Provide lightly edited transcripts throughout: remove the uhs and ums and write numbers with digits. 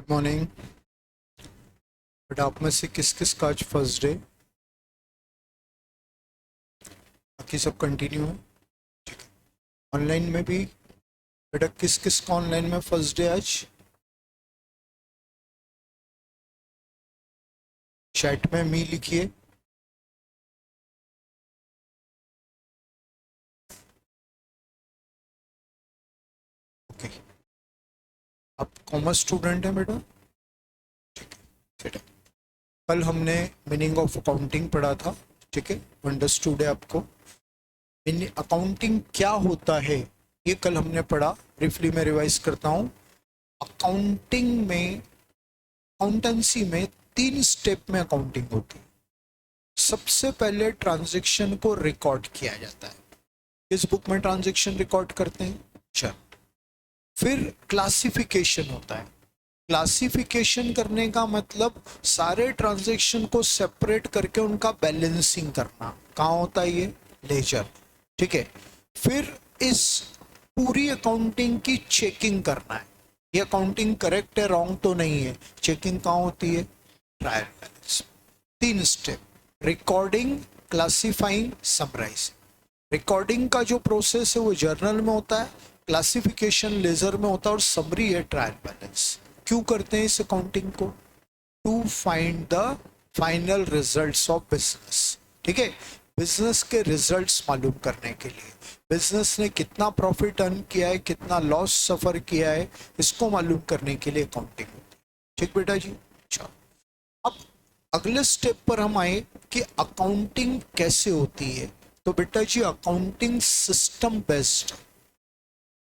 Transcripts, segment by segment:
Good morning. But आप में से किस किस का आज फर्स्ट डे? बाकी सब कंटिन्यू है। ठीक है। ऑनलाइन में भी बेटा किस किस का ऑनलाइन में फर्स्ट डे आज? चैट में मी लिखिए। ओके, आप कॉमर्स स्टूडेंट हैं बेटा? ठीक है, ठीक है। कल हमने मीनिंग ऑफ अकाउंटिंग पढ़ा था। ठीक है, अंडरस्टूड है आपको? अकाउंटिंग क्या होता है ये कल हमने पढ़ा। ब्रीफली मैं रिवाइज करता हूँ। अकाउंटिंग में, अकाउंटेंसी में 3 स्टेप में अकाउंटिंग होती है। सबसे पहले ट्रांजैक्शन को रिकॉर्ड किया जाता है। किस बुक में ट्रांजैक्शन रिकॉर्ड करते हैं? चल, फिर क्लासिफिकेशन होता है। क्लासिफिकेशन करने का मतलब सारे ट्रांजैक्शन को सेपरेट करके उनका बैलेंसिंग करना। कहाँ होता है ये? लेजर। ठीक है। फिर इस पूरी अकाउंटिंग की चेकिंग करना है, ये अकाउंटिंग करेक्ट है, रॉन्ग तो नहीं है। चेकिंग कहाँ होती है? Trial balance. 3 step: recording, classifying, summarising. Recording का जो प्रोसेस है वो जर्नल में होता है, क्लासिफिकेशन लेजर में होता है और समरी है ट्रायल बैलेंस। क्यों करते हैं इस अकाउंटिंग को? To find the final results of business. ठीक है, बिजनेस के रिजल्ट्स मालूम करने के लिए, बिजनेस ने कितना प्रॉफिट अर्न किया है, कितना लॉस सफर किया है, इसको मालूम करने के लिए अकाउंटिंग होती है। ठीक बेटा जी? चलो, अब अगले स्टेप पर हम आए कि अकाउंटिंग कैसे होती है। तो बेटा जी, अकाउंटिंग सिस्टम बेस्ड,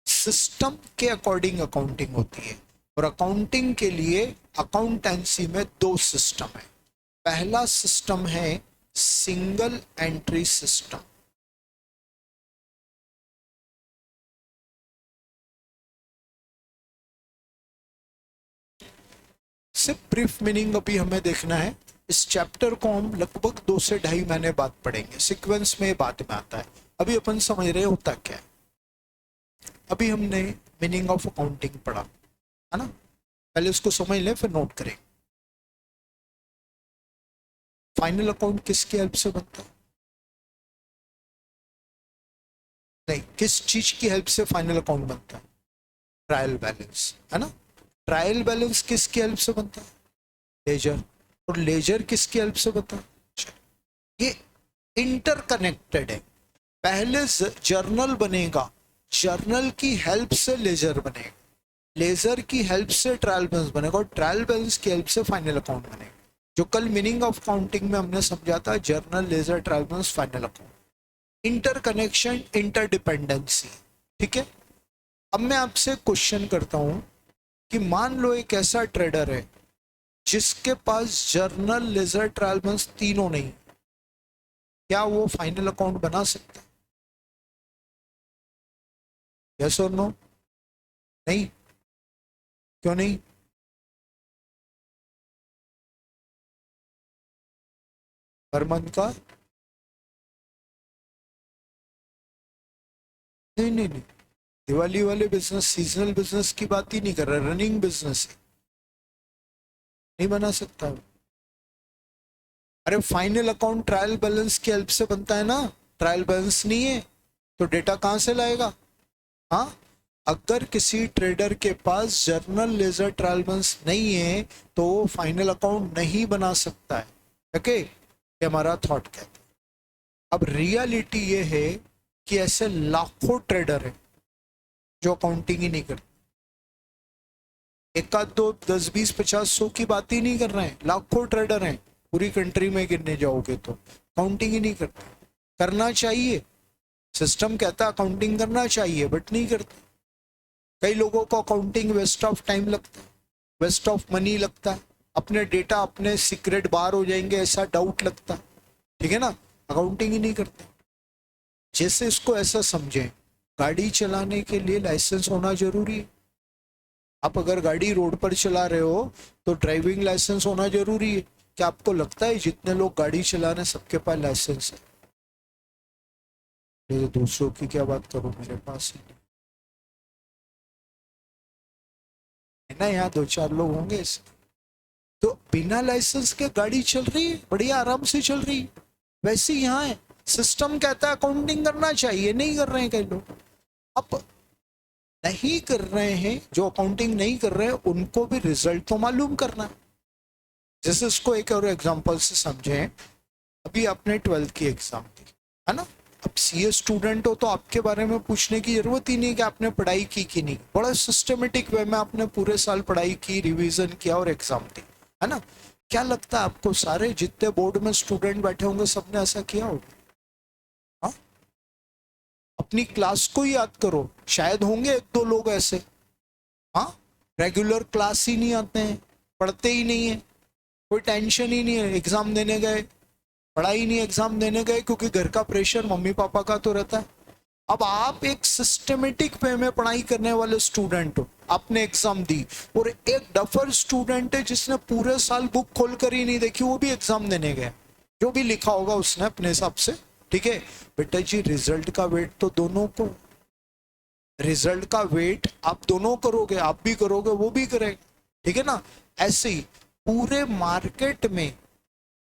सिस्टम के अकॉर्डिंग अकाउंटिंग होती है। और अकाउंटिंग के लिए अकाउंटेंसी में 2 सिस्टम है। पहला सिस्टम है सिंगल एंट्री सिस्टम। सिर्फ ब्रीफ मीनिंग अभी हमें देखना है। इस चैप्टर को हम लगभग 2 से 2.5 महीने बाद पढ़ेंगे, सीक्वेंस में बाद में आता है। अभी अपन समझ रहे होता क्या है। अभी हमने मीनिंग ऑफ अकाउंटिंग पढ़ा है ना, पहले उसको समझ लें फिर नोट करें। फाइनल अकाउंट किसकी हेल्प से बनता है? नहीं, किस चीज की हेल्प से फाइनल अकाउंट बनता है? ट्रायल बैलेंस, है ना। ट्रायल बैलेंस किसकी हेल्प से बनता है? लेजर। और लेजर किसकी हेल्प से बनता है? ये इंटरकनेक्टेड है। पहले जर्नल बनेगा, जर्नल की हेल्प से लेजर बनेगा, लेजर की हेल्प से ट्रायल बैलेंस बनेगा और ट्रायल बैलेंस की हेल्प से फाइनल अकाउंट बनेगा। जो कल मीनिंग ऑफ काउंटिंग में हमने समझा था, journal, ledger, trial balance, final account. Interconnection, interdependency. ठीक है। अब मैं आपसे क्वेश्चन करता हूं कि मान लो एक ऐसा ट्रेडर है जिसके पास जर्नल, लेजर, ट्रायल बैलेंस तीनों नहीं, क्या वो फाइनल अकाउंट बना सकता है? यस और नो? नहीं? क्यों नहीं? हर मंथ का? नहीं नहीं नहीं, दिवाली वाले बिजनेस, सीजनल बिजनेस की बात ही नहीं कर रहा, रनिंग बिजनेस है, नहीं बना सकता। अरे फाइनल अकाउंट ट्रायल बैलेंस की हेल्प से बनता है ना, ट्रायल बैलेंस नहीं है तो डेटा कहाँ से लाएगा? हाँ, अगर किसी ट्रेडर के पास जर्नल, लेजर, ट्रायल बैलेंस नहीं है तो वो फाइनल अकाउंट नहीं बना सकता है। ओके, ये हमारा थॉट कहता है। अब रियलिटी ये है कि ऐसे लाखों ट्रेडर हैं जो अकाउंटिंग ही नहीं करते। एक आध दो, 10, 20, 50, 100 की बात ही नहीं कर रहे हैं, लाखों ट्रेडर हैं। पूरी कंट्री में गिनने जाओगे तो अकाउंटिंग ही नहीं करते। करना चाहिए, सिस्टम कहता है अकाउंटिंग करना चाहिए, बट नहीं करते। कई लोगों को अकाउंटिंग वेस्ट ऑफ टाइम लगता है, वेस्ट ऑफ मनी लगता है, अपने डेटा, अपने सीक्रेट बाहर हो जाएंगे ऐसा डाउट लगता है। ठीक है ना, अकाउंटिंग ही नहीं करते। जैसे इसको ऐसा समझें, गाड़ी चलाने के लिए लाइसेंस होना जरूरी है। आप अगर गाड़ी रोड पर चला रहे हो तो ड्राइविंग लाइसेंस होना जरूरी है। क्या आपको लगता है जितने लोग गाड़ी चला रहे हैं सबके पास लाइसेंस है? तो दूसरों की क्या बात करूं, मेरे पास ही ना, यहाँ 2-4 लोग होंगे ऐसे। तो बिना लाइसेंस के गाड़ी चल रही है, बढ़िया आराम से चल रही है। वैसे यहाँ है, सिस्टम कहता है अकाउंटिंग करना चाहिए, नहीं कर रहे हैं कई लोग। अब नहीं कर रहे हैं, जो अकाउंटिंग नहीं कर रहे हैं उनको भी रिजल्ट तो मालूम करना है। जैसे इसको एक और एग्जांपल से समझें, अभी आपने 12th की एग्जाम दी है ना, अब सीए स्टूडेंट हो तो आपके बारे में पूछने की जरूरत ही नहीं कि आपने पढ़ाई की कि नहीं। बड़ा सिस्टमेटिक वे में आपने पूरे साल पढ़ाई की, रिवीजन किया और एग्जाम दी, है ना। क्या लगता है आपको सारे जितने बोर्ड में स्टूडेंट बैठे होंगे सबने ऐसा किया होगा? हाँ, अपनी क्लास को ही याद करो, शायद होंगे 1-2 लोग ऐसे, हाँ, रेगुलर क्लास ही नहीं आते हैं, पढ़ते ही नहीं है, कोई टेंशन ही नहीं है, एग्जाम देने गए, पढ़ाई नहीं, एग्जाम देने गए, क्योंकि घर का प्रेशर मम्मी पापा का तो रहता है। अब आप एक सिस्टमेटिक वे में पढ़ाई करने वाले स्टूडेंट हो, आपने एग्जाम दी, और एक डफर स्टूडेंट है जिसने पूरे साल बुक खोलकर ही नहीं देखी, वो भी एग्जाम देने गया, जो भी लिखा होगा उसने अपने हिसाब से, ठीक है। बेटा जी रिजल्ट का वेट तो दोनों को, रिजल्ट का वेट आप दोनों करोगे, आप भी करोगे वो भी करेगा, ठीक है ना। ऐसे ही पूरे मार्केट में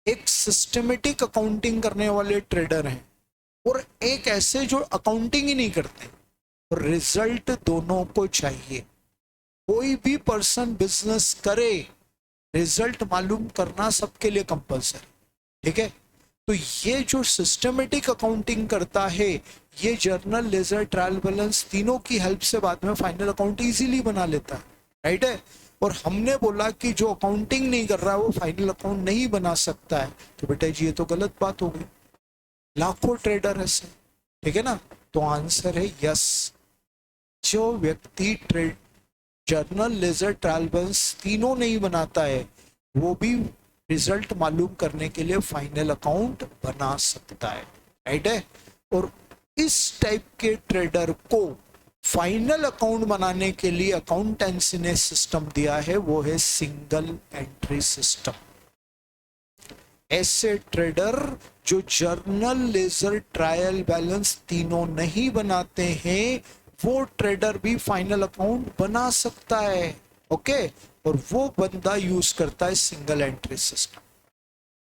एक सिस्टमेटिक अकाउंटिंग करने वाले ट्रेडर हैं और एक ऐसे जो अकाउंटिंग ही नहीं करते, रिजल्ट दोनों को चाहिए। कोई भी पर्सन बिजनेस करे, रिजल्ट मालूम करना सबके लिए कंपलसरी, ठीक है। तो ये जो सिस्टमेटिक अकाउंटिंग करता है, ये जर्नल, लेजर, ट्रायल बैलेंस तीनों की हेल्प से बाद में फाइनल अकाउंट इजीली बना लेता है, राइट है। और हमने बोला कि जो अकाउंटिंग नहीं कर रहा है वो फाइनल अकाउंट नहीं बना सकता है, तो बेटा जी ये तो गलत बात हो गई। लाखों ट्रेडर ऐसे, ठीक है ना। तो आंसर है यस, जो व्यक्ति trade journal, ledger, trial balance तीनों नहीं बनाता है वो भी रिजल्ट मालूम करने के लिए फाइनल अकाउंट बना सकता है, राइट है। और इस टाइप के ट्रेडर को फाइनल अकाउंट बनाने के लिए अकाउंटेंसी ने सिस्टम दिया है, वो है सिंगल एंट्री सिस्टम। ऐसे ट्रेडर जो जर्नल, लेजर, ट्रायल बैलेंस तीनों नहीं बनाते हैं, वो ट्रेडर भी फाइनल अकाउंट बना सकता है, ओके। और वो बंदा यूज करता है सिंगल एंट्री सिस्टम।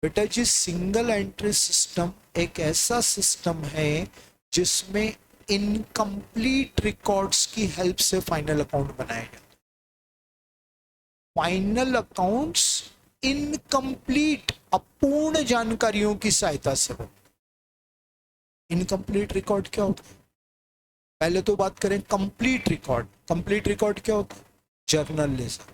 बेटा जी सिंगल एंट्री सिस्टम एक ऐसा सिस्टम है जिसमें इनकम्प्लीट रिकॉर्ड्स की हेल्प से फाइनल अकाउंट बनाया जाता है। फाइनल अकाउंट्स इनकम्प्लीट, अपूर्ण जानकारियों की सहायता से बनते। इनकम्प्लीट रिकॉर्ड क्या होता है? पहले तो बात करें कंप्लीट रिकॉर्ड। कंप्लीट रिकॉर्ड क्या होता है? Journal, ledger,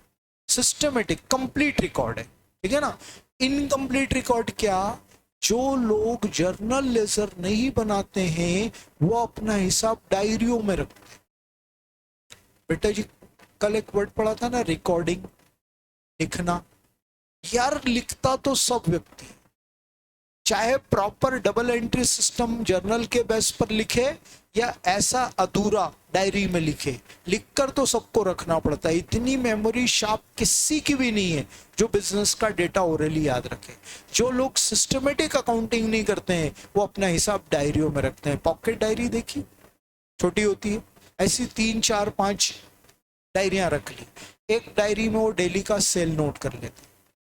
systematic complete record है, ठीक है ना। इनकम्प्लीट रिकॉर्ड क्या? जो लोग जर्नल, लेजर नहीं बनाते हैं वो अपना हिसाब डायरियों में रखते हैं। बेटा जी कल एक वर्ड पढ़ा था ना, रिकॉर्डिंग, लिखना। यार लिखता तो सब व्यक्ति, चाहे proper double entry system journal के बेस पर लिखे या ऐसा अधूरा डायरी में लिखे, लिखकर तो सबको रखना पड़ता है। इतनी मेमोरी शार्प किसी की भी नहीं है जो बिजनेस का डेटा ओरली याद रखे। जो लोग सिस्टमेटिक अकाउंटिंग नहीं करते हैं वो अपना हिसाब डायरियों में रखते हैं। पॉकेट डायरी देखी, छोटी होती है, ऐसी 3, 4, 5 डायरियां रख ली। एक डायरी में वो डेली का सेल नोट कर लेते,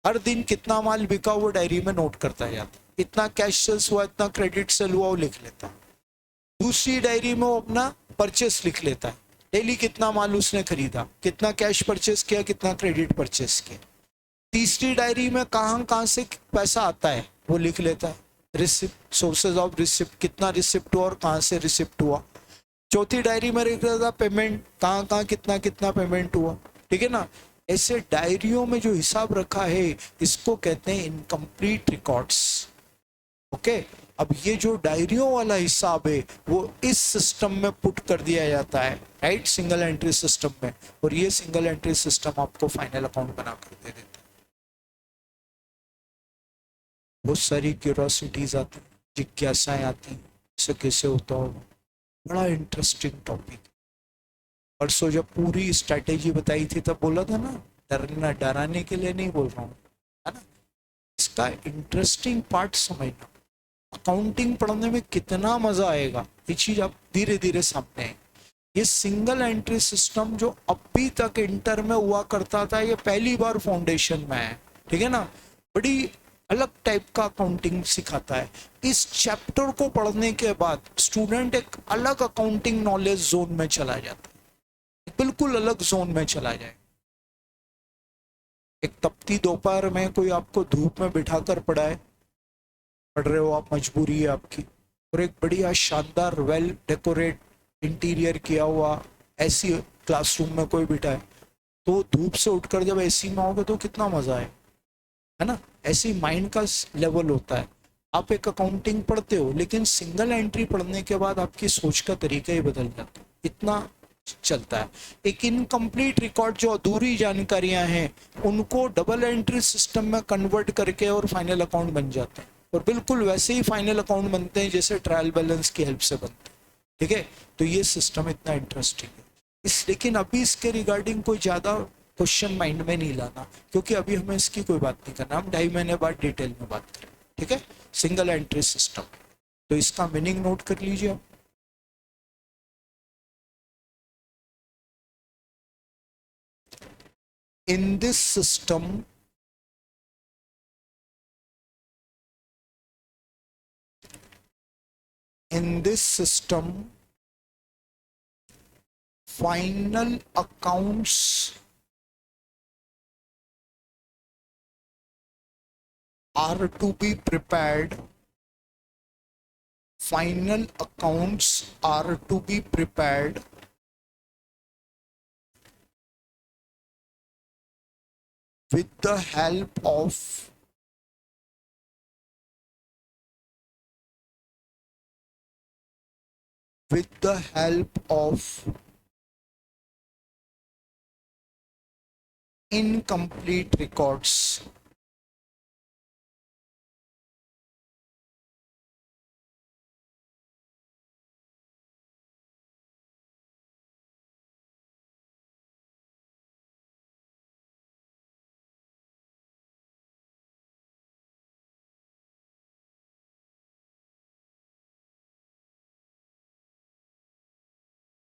हर दिन कितना माल बिका वो डायरी में नोट करता जाता, इतना कैश सेल्स हुआ, इतना क्रेडिट सेल हुआ वो लिख लेता। दूसरी डायरी में वो अपना परचेस लिख लेता है, डेली कितना माल उसने खरीदा, कितना कैश परचेस किया, कितना क्रेडिट परचेस किया। तीसरी डायरी में कहाँ से पैसा आता है वो लिख लेता है, रिसिप्ट, सोर्सेज ऑफ रिसिप्ट, कितना रिसिप्ट हुआ और कहाँ से रिसिप्ट हुआ। चौथी डायरी में लिख लेता पेमेंट, कहाँ कितना कितना पेमेंट हुआ, ठीक है ना। ऐसे डायरियों में जो हिसाब रखा है इसको कहते हैं इनकम्प्लीट रिकॉर्ड्स, ओके। अब ये जो डायरियों वाला हिसाब है वो इस सिस्टम में पुट कर दिया जाता है, राइट, सिंगल एंट्री सिस्टम में। और ये सिंगल एंट्री सिस्टम आपको फाइनल अकाउंट बनाकर दे देता है। बहुत सारी क्यूरियोसिटीज आती हैं, जिज्ञासाएं आती हैं, इसे कैसे होता होगा। बड़ा इंटरेस्टिंग टॉपिक। परसों जब पूरी स्ट्रैटेजी बताई थी तब बोला था ना, डरना, डराने के लिए नहीं बोल रहा हूँ, है ना। इसका इंटरेस्टिंग पार्ट समझना, अकाउंटिंग पढ़ने में कितना मजा आएगा, ये चीज आप धीरे धीरे सामने है। ये सिंगल एंट्री सिस्टम जो अभी तक इंटर में हुआ करता था, ये पहली बार फाउंडेशन में है, ठीक है ना। बड़ी अलग टाइप का अकाउंटिंग सिखाता है। इस चैप्टर को पढ़ने के बाद स्टूडेंट एक अलग अकाउंटिंग नॉलेज जोन में चला जाता है, बिल्कुल अलग जोन में चला जाए। एक तपती दोपहर में कोई आपको धूप में बिठाकर पढ़ाए, पढ़ रहे हो आप, मजबूरी है आपकी, और एक बढ़िया शानदार वेल डेकोरेट इंटीरियर किया हुआ ऐसी क्लासरूम में कोई बिठाए, तो धूप से उठकर जब एसी में आओगे तो कितना मजा है ना। ऐसी माइंड का लेवल होता है। आप एक अकाउंटिंग पढ़ते हो, लेकिन सिंगल एंट्री पढ़ने के बाद आपकी सोच का तरीका ही बदल जाता है, इतना चलता है। एक इनकम्प्लीट रिकॉर्ड, जो अधूरी जानकारियां हैं, उनको डबल एंट्री सिस्टम में कन्वर्ट करके और फाइनल अकाउंट बन जाते हैं, और बिल्कुल वैसे ही फाइनल अकाउंट बनते हैं जैसे ट्रायल बैलेंस की हेल्प से बनते हैं, ठीक है। तो ये सिस्टम इतना इंटरेस्टिंग है लेकिन अभी इसके रिगार्डिंग कोई ज्यादा क्वेश्चन माइंड में नहीं लाना, क्योंकि अभी हमें इसकी कोई बात नहीं करना, हम 2.5 महीने बाद डिटेल में बात करें, ठीक है। सिंगल एंट्री सिस्टम, तो इसका मीनिंग नोट कर लीजिए आप। इन this system, in this system, final accounts are to be prepared. Final accounts are to be prepared with the help of incomplete records.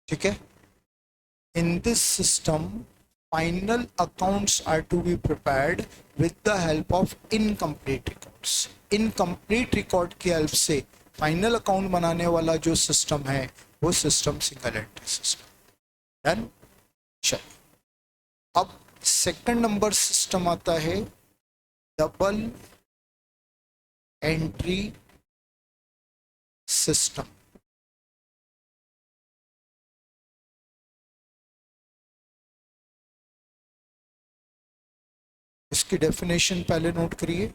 ठीक है। In this system, final accounts are to be prepared with the help of incomplete records. Incomplete record की help से final account बनाने वाला जो system है, वो system single entry system. Done. चलो, अब सेकंड नंबर सिस्टम आता है डबल एंट्री सिस्टम। इसकी डेफिनेशन पहले नोट करिए।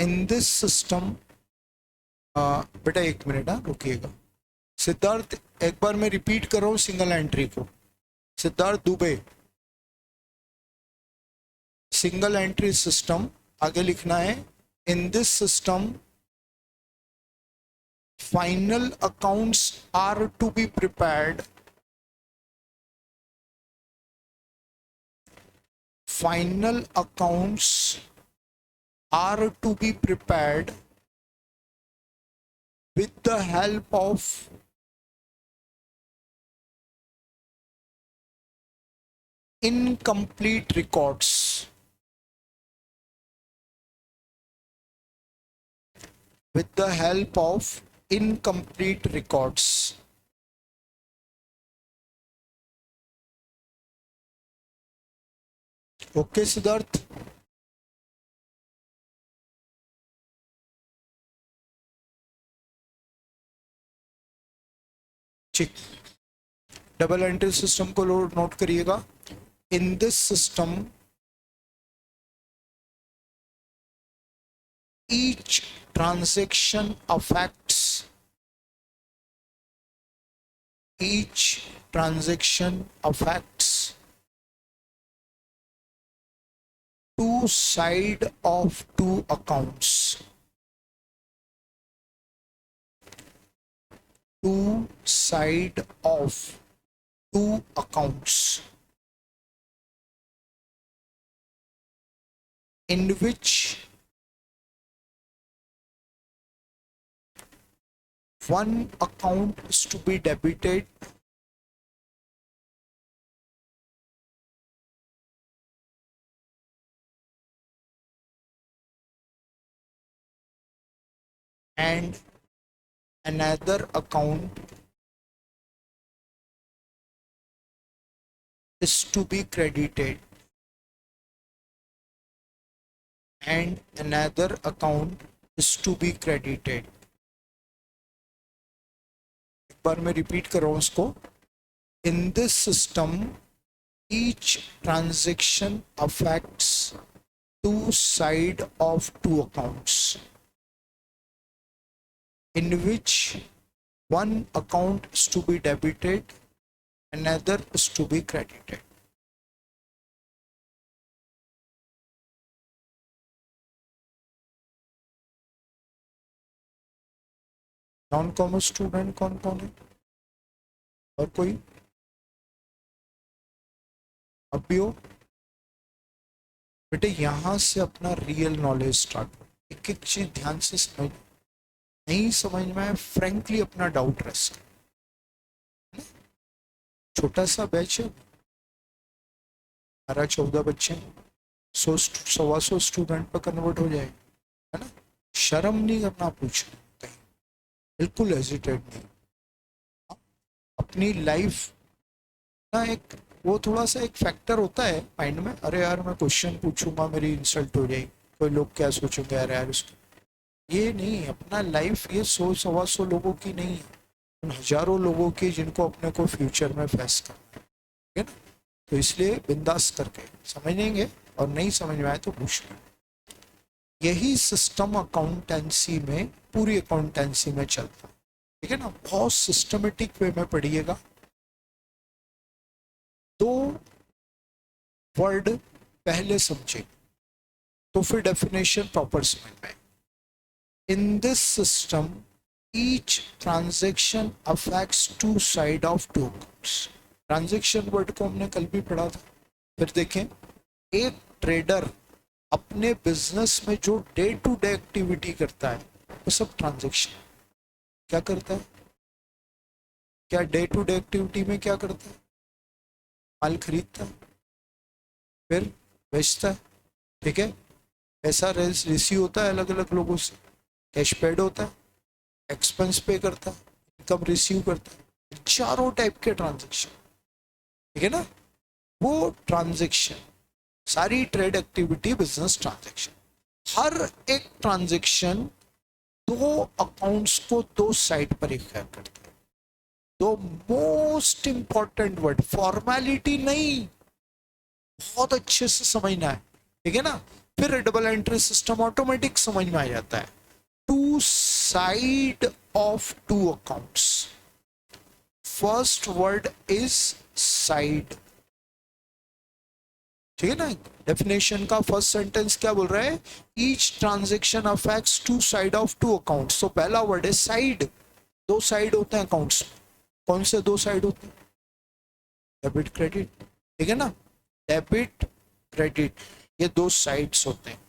इन दिस सिस्टम, बेटा एक मिनट, रुकिएगा। सिद्धार्थ, एक बार मैं रिपीट कर रहा हूँ सिंगल एंट्री को। Siddharth Dubey, single entry system आगे लिखना है। In this system, final accounts are to be prepared, final accounts are to be prepared with the help of incomplete records. With the help of incomplete records. Okay, Siddharth? ठीक, double entry system को note करिएगा। इन this system, each transaction affects two sides of two accounts. Two sides of two accounts in which one account is to be debited and another account is to be credited and another account is to be credited. एक बार मैं repeat कर रहा हूं इसको. In this system, each transaction affects two sides of two accounts, in which one account is to be debited, another is to be credited. Non commerce student कौन कौन है और कोई अब भी हो बेटे? यहां से अपना रियल नॉलेज स्टार्ट हो. एक एक चीज ध्यान से समझ. नहीं समझ में आए फ्रेंकली अपना डाउट रेस्ट कर. छोटा सा बैच है, 12-14 बच्चे, 100-125 स्टूडेंट पर कन्वर्ट हो जाए, है ना. शर्म नहीं करना पूछना कहीं, बिल्कुल हेजिटेट नहीं. अपनी लाइफ ना एक वो थोड़ा सा एक फैक्टर होता है माइंड में. अरे यार मैं क्वेश्चन पूछूंगा मेरी इंसल्ट हो जाएगी, कोई लोग क्या सोचेंगे, यार यार उसको. ये नहीं, अपना लाइफ ये 100-125 लोगों की नहीं है, उन हजारों लोगों की जिनको अपने को फ्यूचर में फेस करना है. ठीक है ना. तो इसलिए बिंदास करके समझेंगे और नहीं समझ में आए तो पूछ लें. यही सिस्टम अकाउंटेंसी में, पूरी अकाउंटेंसी में चलता है. ठीक है ना. बहुत सिस्टमेटिक वे में पढ़िएगा. दो वर्ड पहले समझे तो फिर डेफिनेशन प्रॉपर समझ में. In this system each transaction affects two side of two accounts. Transaction word को हमने कल भी पढ़ा था. फिर देखें, एक ट्रेडर अपने बिजनेस में जो डे टू डे एक्टिविटी करता है वो सब ट्रांजैक्शन. क्या करता है? क्या डे टू डे एक्टिविटी में क्या करता है? माल खरीदता है, फिर बेचता है. ठीक है. पैसा रिसीव होता है अलग अलग लोगों से, कैश पेड होता है, एक्सपेंस पे करता है, इनकम रिसीव करता है. चारों टाइप के ट्रांजैक्शन. ठीक है ना. वो ट्रांजैक्शन सारी ट्रेड एक्टिविटी बिजनेस ट्रांजैक्शन. हर एक ट्रांजैक्शन दो अकाउंट्स को दो साइड पर इफेक्ट करता है. दो मोस्ट इंपॉर्टेंट वर्ड, फॉर्मेलिटी नहीं, बहुत अच्छे से समझना है. ठीक है ना. फिर डबल एंट्री सिस्टम ऑटोमेटिक समझ में आ जाता है. Two side of two accounts. First word is side. ठीक है ना. डेफिनेशन का फर्स्ट सेंटेंस क्या बोल रहा है? Each transaction affects two side of two accounts. तो पहला वर्ड है साइड. दो साइड होते हैं अकाउंट्स. कौन से दो साइड होते हैं? Debit credit. ठीक है ना. डेबिट क्रेडिट ये दो साइड्स होते हैं.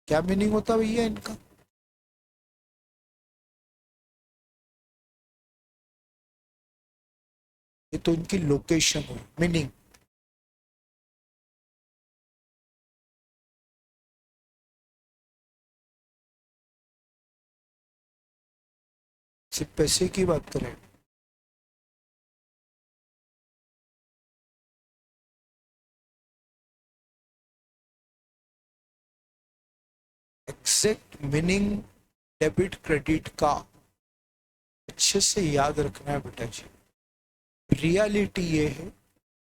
क्या मीनिंग होता है भैया इनका? ये तो इनकी लोकेशन हुई. मीनिंग सिर्फ पैसे की बात करें, एग्जैक्ट मीनिंग डेबिट क्रेडिट का अच्छे से याद रखना है बेटा जी. रियलिटी ये है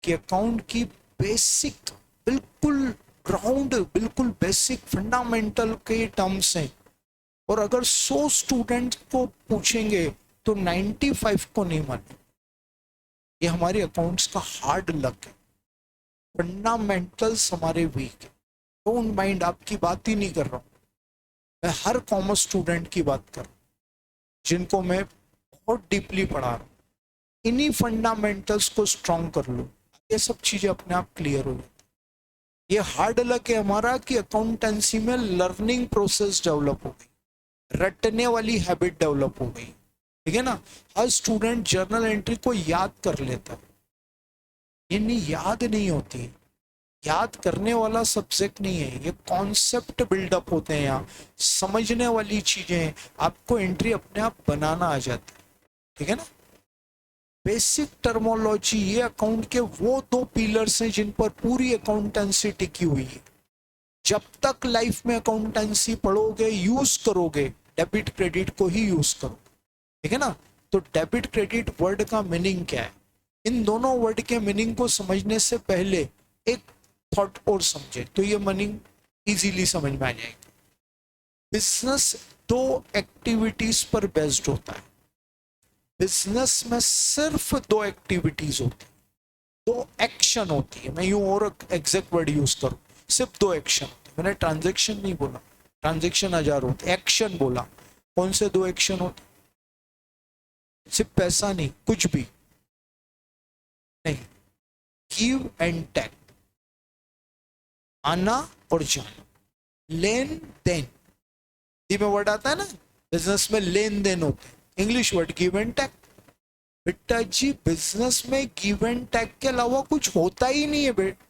कि अकाउंट की बेसिक, बिल्कुल ग्राउंड, बिल्कुल बेसिक फंडामेंटल के टर्म्स हैं. और अगर 100 स्टूडेंट को पूछेंगे तो 95 को नहीं माने. ये हमारे अकाउंट्स का हार्ड लक है. फंडामेंटल्स हमारे वीक है. डोंट माइंड, आपकी बात ही नहीं कर रहा हूँ मैं, हर कॉमर्स स्टूडेंट की बात कर रहा हूँ जिनको मैं बहुत डीपली पढ़ा रहा हूँ. इन्हीं फंडामेंटल्स को स्ट्रॉन्ग कर लो, ये सब चीजें अपने आप क्लियर हो जाती. ये हार्ड लक है हमारा कि अकाउंटेंसी में लर्निंग प्रोसेस डेवलप हो गई. रटने वाली हैबिट डेवलप हो गई, ठीक है ना। हर स्टूडेंट जर्नल एंट्री को याद कर लेता है, ये नहीं याद नहीं होती, याद करने वाला सब्जेक्ट नहीं है, ये कॉन्सेप्ट बिल्डअप होते हैं यहाँ, समझने वाली चीजें, आपको एंट्री अपने आप बनाना आ जाता है, ठीक है ना। बेसिक टर्मोलॉजी, ये अकाउंट के वो दो पिलर्स हैं जिन पर पूरी अकाउंटेंसी टिकी हुई है। जब तक लाइफ में अकाउंटेंसी पढ़ोगे, यूज करोगे, डेबिट क्रेडिट को ही यूज करो, ठीक है ना। तो डेबिट क्रेडिट वर्ड का मीनिंग क्या है, इन दोनों वर्ड के मीनिंग को समझने से पहले एक थॉट और समझे तो ये मीनिंग इजीली समझ में आ जाएगी। बिजनेस दो एक्टिविटीज पर बेस्ड होता है, बिजनेस में सिर्फ दो एक्टिविटीज होती है, दो एक्शन होती है, मैं यूं और एग्जैक्ट वर्ड यूज करूं, सिर्फ दो एक्शन होते हैं। मैंने ट्रांजैक्शन नहीं बोला, ट्रांजैक्शन हजार होते, एक्शन बोला। कौन से दो एक्शन होते, सिर्फ पैसा नहीं, कुछ भी नहीं, गिव एंड टेक, आना और जाना, लेन देन, में वर्ड आता है ना, बिजनेस में लेन देन होते हैं, English word give and take. बेटा जी बिजनेस में गिव एंड टेक के अलावा कुछ होता ही नहीं है बेटा,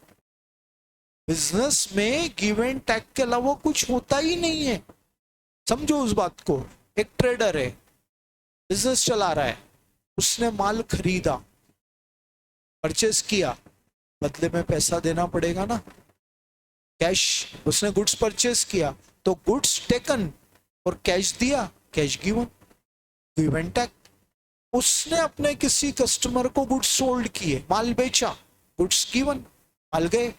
बिजनेस में गिव एंड टेक के अलावा कुछ होता ही नहीं है, समझो उस बात को। एक ट्रेडर है, बिजनेस चला रहा है, उसने माल खरीदा, परचेस किया, बदले में पैसा देना पड़ेगा ना, कैश, उसने गुड्स परचेस किया तो गुड्स टेकन और कैश दिया, cash given, give and take. उसने अपने किसी कस्टमर को गुड्स सोल्ड किए, माल बेचा, गुड्स गिवन, माल गए,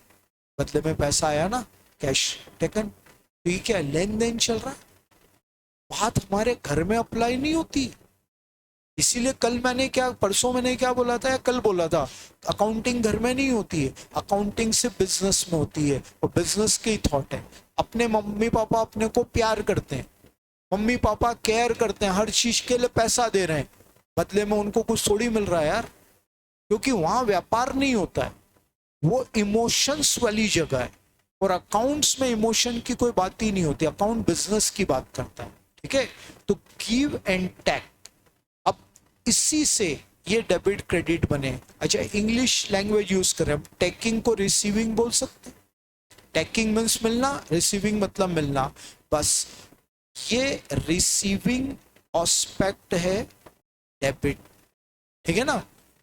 बदले में पैसा आया ना, कैश टेकन। ठीक है, लेन देन चल रहा है। बात हमारे घर में अप्लाई नहीं होती, इसीलिए कल मैंने क्या, परसों मैंने क्या बोला था या कल बोला था, अकाउंटिंग घर में नहीं होती है, अकाउंटिंग से बिजनेस में होती है, और बिजनेस की थॉट है। अपने मम्मी पापा अपने को प्यार करते हैं, मम्मी पापा केयर करते हैं, हर चीज के लिए पैसा दे रहे हैं, बदले में उनको कुछ थोड़ी मिल रहा है यार, क्योंकि वहां व्यापार नहीं होता है, वो इमोशंस वाली जगह है, और अकाउंट्स में इमोशन की कोई बात ही नहीं होती, अकाउंट बिजनेस की बात करता है, ठीक है। तो गिव एंड टेक, अब इसी से ये डेबिट क्रेडिट बने। अच्छा, इंग्लिश लैंग्वेज यूज करें, हम टेकिंग को रिसीविंग बोल सकते हैं, टेकिंग मीन्स मिलना, रिसीविंग मतलब मिलना, बस ये रिसीविंग एस्पेक्ट है डेबिट, ठीक है ना।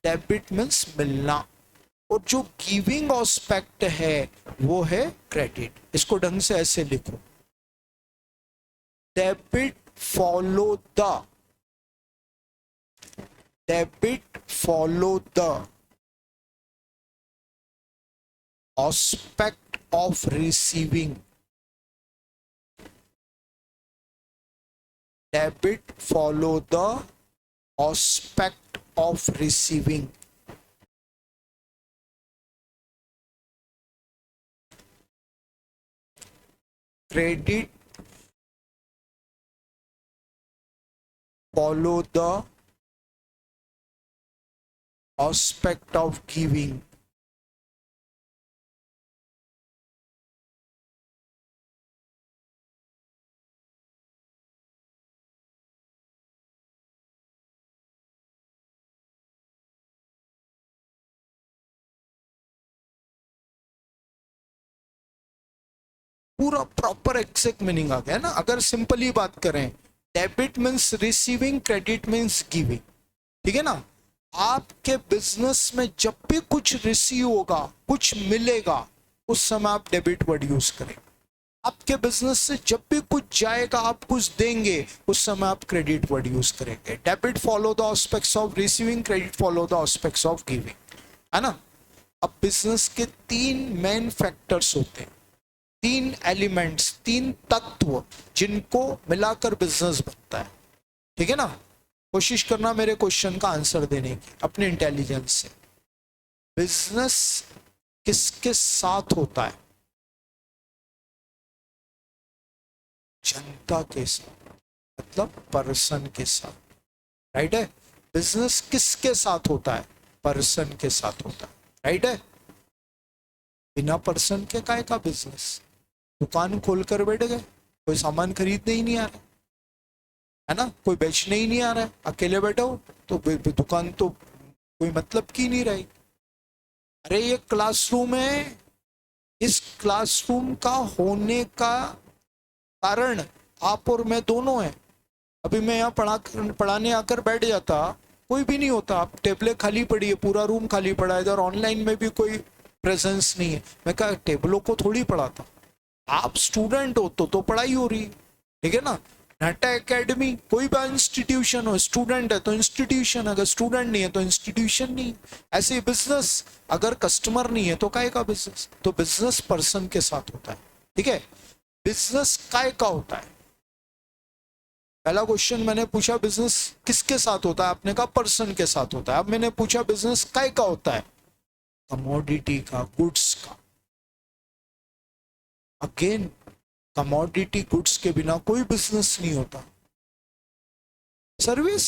डेबिट मीन्स मिलना, और जो गिविंग एस्पेक्ट है वो है क्रेडिट। इसको ढंग से ऐसे लिखो, debit follow the, debit follow the aspect of receiving, debit follow the aspect of receiving. Credit follow the aspect of giving. पूरा प्रॉपर एग्जैक्ट मीनिंग आ गया ना। अगर सिंपली बात करें, debit means receiving, credit means giving, ठीक है ना। आपके बिजनेस में जब भी कुछ रिसीव होगा, कुछ मिलेगा, उस समय आप डेबिट वर्ड यूज करें। आपके बिजनेस से जब भी कुछ जाएगा, आप कुछ देंगे, उस समय आप क्रेडिट वर्ड यूज करेंगे। Debit follow the aspects of receiving, credit follow the aspects of giving, है ना। अब बिजनेस के तीन मेन फैक्टर्स होते हैं, तीन एलिमेंट्स, तीन तत्व जिनको मिलाकर बिजनेस बनता है, ठीक है ना। कोशिश करना मेरे क्वेश्चन का आंसर देने की अपने इंटेलिजेंस से। बिजनेस किसके साथ होता है? जनता के साथ, मतलब पर्सन के साथ, राइट है। बिजनेस किसके साथ होता है? पर्सन के साथ होता है, राइट है। बिना पर्सन के काय का बिजनेस? दुकान खोलकर बैठ गए, कोई सामान खरीदने ही नहीं आ रहा, है ना, कोई बेचने ही नहीं आ रहा है, अकेले बैठे हो तो दुकान तो कोई मतलब की नहीं रही। अरे ये क्लासरूम है, इस क्लासरूम का होने का कारण आप और मैं दोनों हैं। अभी मैं यहाँ पढ़ाने आकर बैठ जाता, कोई भी नहीं होता, आप टेबलें खाली पड़ी है, पूरा रूम खाली पड़ा है, इधर ऑनलाइन में भी कोई प्रेजेंस नहीं है, मैं कहा टेबलों को थोड़ी पढ़ाता। आप स्टूडेंट हो तो पढ़ाई हो रही, ठीक है ना। नाटा एकेडमी कोई भी इंस्टीट्यूशन हो, स्टूडेंट है तो इंस्टीट्यूशन, अगर स्टूडेंट नहीं है तो इंस्टीट्यूशन नहीं। ऐसे बिजनेस, अगर कस्टमर नहीं है तो काय का बिजनेस, तो बिजनेस पर्सन के साथ होता है, ठीक है। बिजनेस काय का होता है, पहला क्वेश्चन मैंने पूछा बिजनेस किसके साथ होता है, आपने कहा पर्सन के साथ होता है। अब मैंने पूछा बिजनेस काय का होता है, कमोडिटी का, गुड्स का। अगेन कमोडिटी गुड्स के बिना कोई बिजनेस नहीं होता। सर्विस,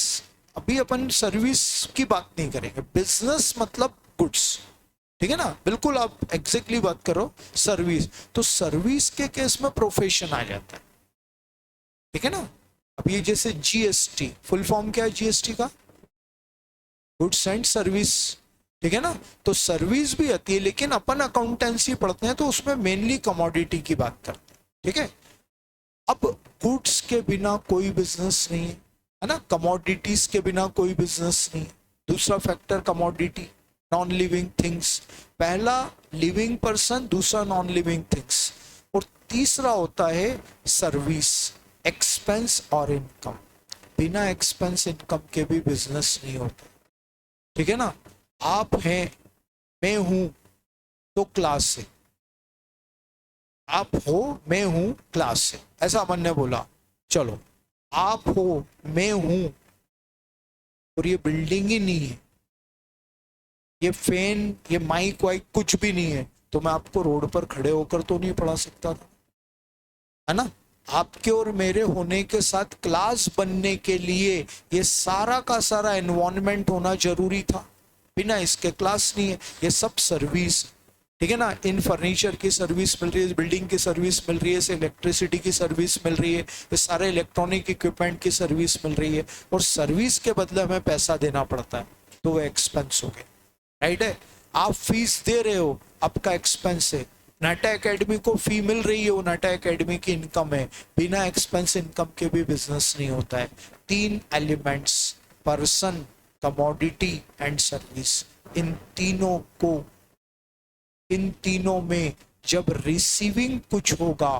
अभी अपन सर्विस की बात नहीं करेंगे, बिजनेस मतलब गुड्स, ठीक है ना, बिल्कुल आप एग्जैक्टली बात करो। सर्विस, तो सर्विस के केस में प्रोफेशन आ जाता है, ठीक है ना। अब ये जैसे जीएसटी, फुल फॉर्म क्या है जीएसटी का, गुड्स एंड सर्विस, ठीक है ना। तो सर्विस भी आती है, लेकिन अपन अकाउंटेंसी पढ़ते हैं तो उसमें मेनली कमोडिटी की बात करते हैं, ठीक है। अब गुड्स के बिना कोई बिजनेस नहीं है ना, कमोडिटीज के बिना कोई बिजनेस नहीं है। दूसरा factor commodity, non living things, पहला लिविंग पर्सन, दूसरा नॉन लिविंग थिंग्स, और तीसरा होता है सर्विस, एक्सपेंस और इनकम। बिना एक्सपेंस इनकम के भी बिजनेस नहीं होता, ठीक है ना। आप हैं, मैं हूं तो क्लास है, आप हो मैं हूं क्लास से, ऐसा अपन ने बोला। चलो आप हो मैं हूं और ये बिल्डिंग ही नहीं है, ये फैन ये माइक वाइक कुछ भी नहीं है, तो मैं आपको रोड पर खड़े होकर तो नहीं पढ़ा सकता था, है ना। आपके और मेरे होने के साथ क्लास बनने के लिए ये सारा का सारा एनवायरनमेंट होना जरूरी था, बिना इसके क्लास नहीं है। ये सब सर्विस, ठीक है ना, इन फर्नीचर की सर्विस मिल रही है, बिल्डिंग की सर्विस मिल रही है, इलेक्ट्रिसिटी की सर्विस मिल रही है, ये सारे इलेक्ट्रॉनिक इक्विपमेंट की सर्विस मिल रही है, और सर्विस के बदले हमें पैसा देना पड़ता है, तो वो एक्सपेंस हो गए, राइट है। आप फीस दे रहे हो, आपका एक्सपेंस है। नाटा एकेडमी को फी मिल रही है, वो नाटा एकेडमी की इनकम है। बिना एक्सपेंस इनकम के भी बिजनेस नहीं होता है। तीन elements, person, commodity and service, इन तीनों को, इन तीनों में जब रिसीविंग कुछ होगा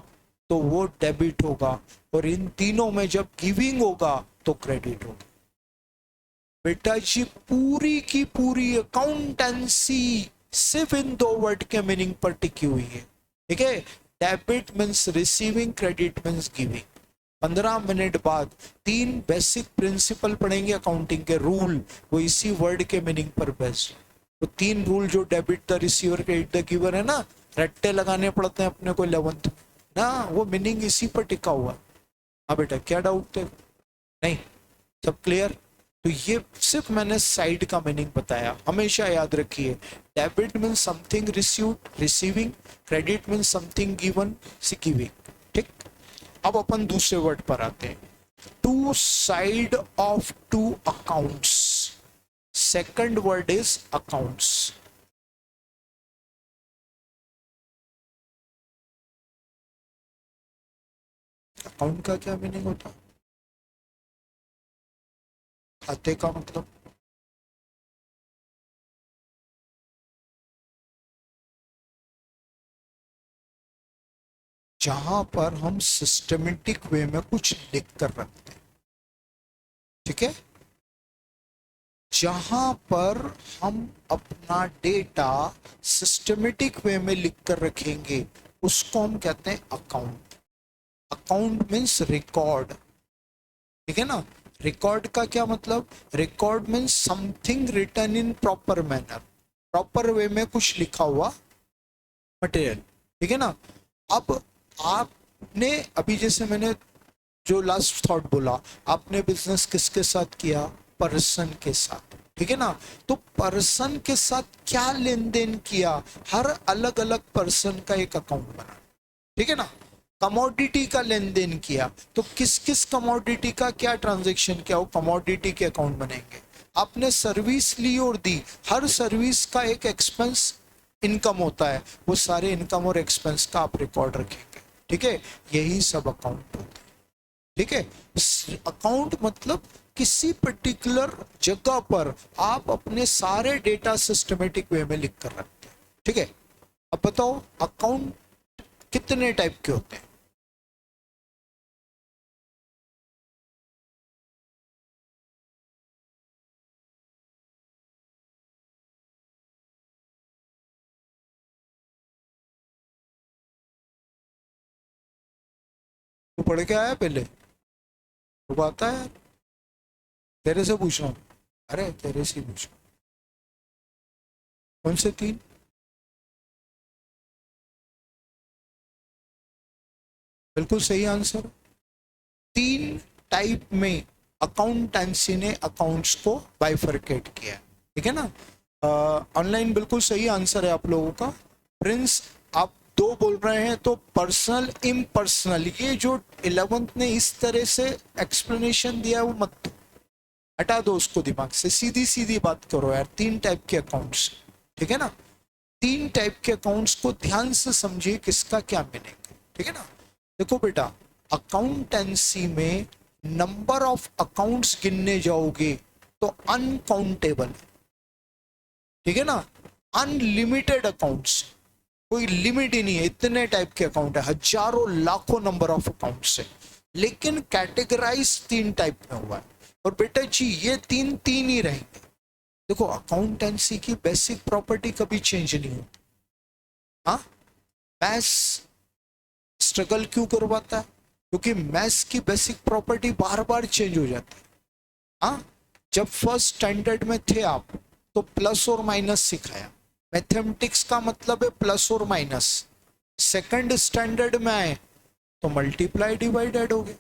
तो वो डेबिट होगा, और इन तीनों में जब गिविंग होगा तो क्रेडिट होगा। बेटा जी पूरी की पूरी अकाउंटेंसी सिर्फ इन दो वर्ड के मीनिंग पर टिकी हुई है, ठीक है। Debit means receiving, credit means giving. 15 minute बाद 3 बेसिक प्रिंसिपल पढ़ेंगे अकाउंटिंग के रूल, वो इसी वर्ड के मीनिंग पर बेस्ड। तो 3 रूल जो debit the receiver, credit the giver है ना, रट्टे लगाने पड़ते हैं अपने को 11th ना, वो मीनिंग इसी पर टिका हुआ है। हाँ बेटा क्या डाउट है, नहीं सब क्लियर। तो ये सिर्फ मैंने साइड का मीनिंग बताया, हमेशा याद रखिए। Debit means something received, receiving, credit means something given, giving, ठीक। अब अपन दूसरे वर्ड पर आते हैं, two side of two accounts. Second word is accounts. Account का क्या मीनिंग होता है, खाते का मतलब, जहां पर हम सिस्टमेटिक वे में कुछ लिख कर रखते हैं, ठीक है। जहां पर हम अपना डेटा सिस्टमेटिक वे में लिख कर रखेंगे उसको हम कहते हैं अकाउंट। अकाउंट मीन्स रिकॉर्ड, ठीक है ना। रिकॉर्ड का क्या मतलब, record means something written in proper manner, proper way में कुछ लिखा हुआ मटेरियल, ठीक है ना। अब आपने अभी जैसे मैंने जो लास्ट थॉट बोला, आपने बिजनेस किसके साथ किया, पर्सन के साथ, ठीक है ना। तो पर्सन के साथ क्या लेन देन किया, हर अलग अलग पर्सन का एक अकाउंट बना, ठीक है ना। कमोडिटी का लेन देन किया, तो किस किस कमोडिटी का क्या ट्रांजैक्शन किया, वो कमोडिटी के अकाउंट बनेंगे। आपने सर्विस ली और दी, हर सर्विस का एक एक्सपेंस इनकम होता है, वो सारे इनकम और एक्सपेंस का आप रिकॉर्ड रखेंगे। ठीक है, यही सब अकाउंट होता है। ठीक है, अकाउंट मतलब किसी पर्टिकुलर जगह पर आप अपने सारे डेटा सिस्टमेटिक वे में लिख कर रखते हैं। ठीक है, अब बताओ अकाउंट कितने टाइप के होते हैं। तो पढ़ के आया पहले, वो आता है, तेरे से पूछ रहा हूँ, अरे तेरे से पूछ रहा हूँ। कौन से तीन? बिल्कुल सही आंसर। तीन टाइप में अकाउंटेंसी ने अकाउंट्स को बाइफरकेट किया है। ठीक है ना, ऑनलाइन बिल्कुल सही आंसर है आप लोगों का। प्रिंस आप दो बोल रहे हैं, तो पर्सनल इम्पर्सनल, ये जो 11th ने इस तरह से एक्सप्लेनेशन दिया है वो मत दो, हटा दो उसको दिमाग से, सीधी सीधी बात करो यार। तीन टाइप के अकाउंट्स, ठीक है ना, तीन टाइप के अकाउंट्स को ध्यान से समझिए किसका क्या मीनिंग है। ठीक है ना, देखो बेटा, अकाउंटेंसी में नंबर ऑफ अकाउंट्स गिनने जाओगे तो अनकाउंटेबल, ठीक है ना, अनलिमिटेड अकाउंट्स, कोई लिमिट ही नहीं है, इतने टाइप के अकाउंट है, हजारों लाखों नंबर ऑफ अकाउंट्स है, लेकिन कैटेगराइज तीन टाइप में हुआ है। और बेटा जी ये तीन तीन ही रहेंगे। देखो अकाउंटेंसी की बेसिक प्रॉपर्टी कभी चेंज नहीं होती। हाँ, मैथ्स स्ट्रगल क्यों करवाता है, क्योंकि मैथ्स की बेसिक प्रॉपर्टी बार बार चेंज हो जाती है। हाँ, जब फर्स्ट स्टैंडर्ड में थे आप तो प्लस और माइनस सिखाया, मैथमेटिक्स का मतलब है प्लस और माइनस। सेकंड स्टैंडर्ड में आए तो मल्टीप्लाई डिवाइड ऐड हो गए।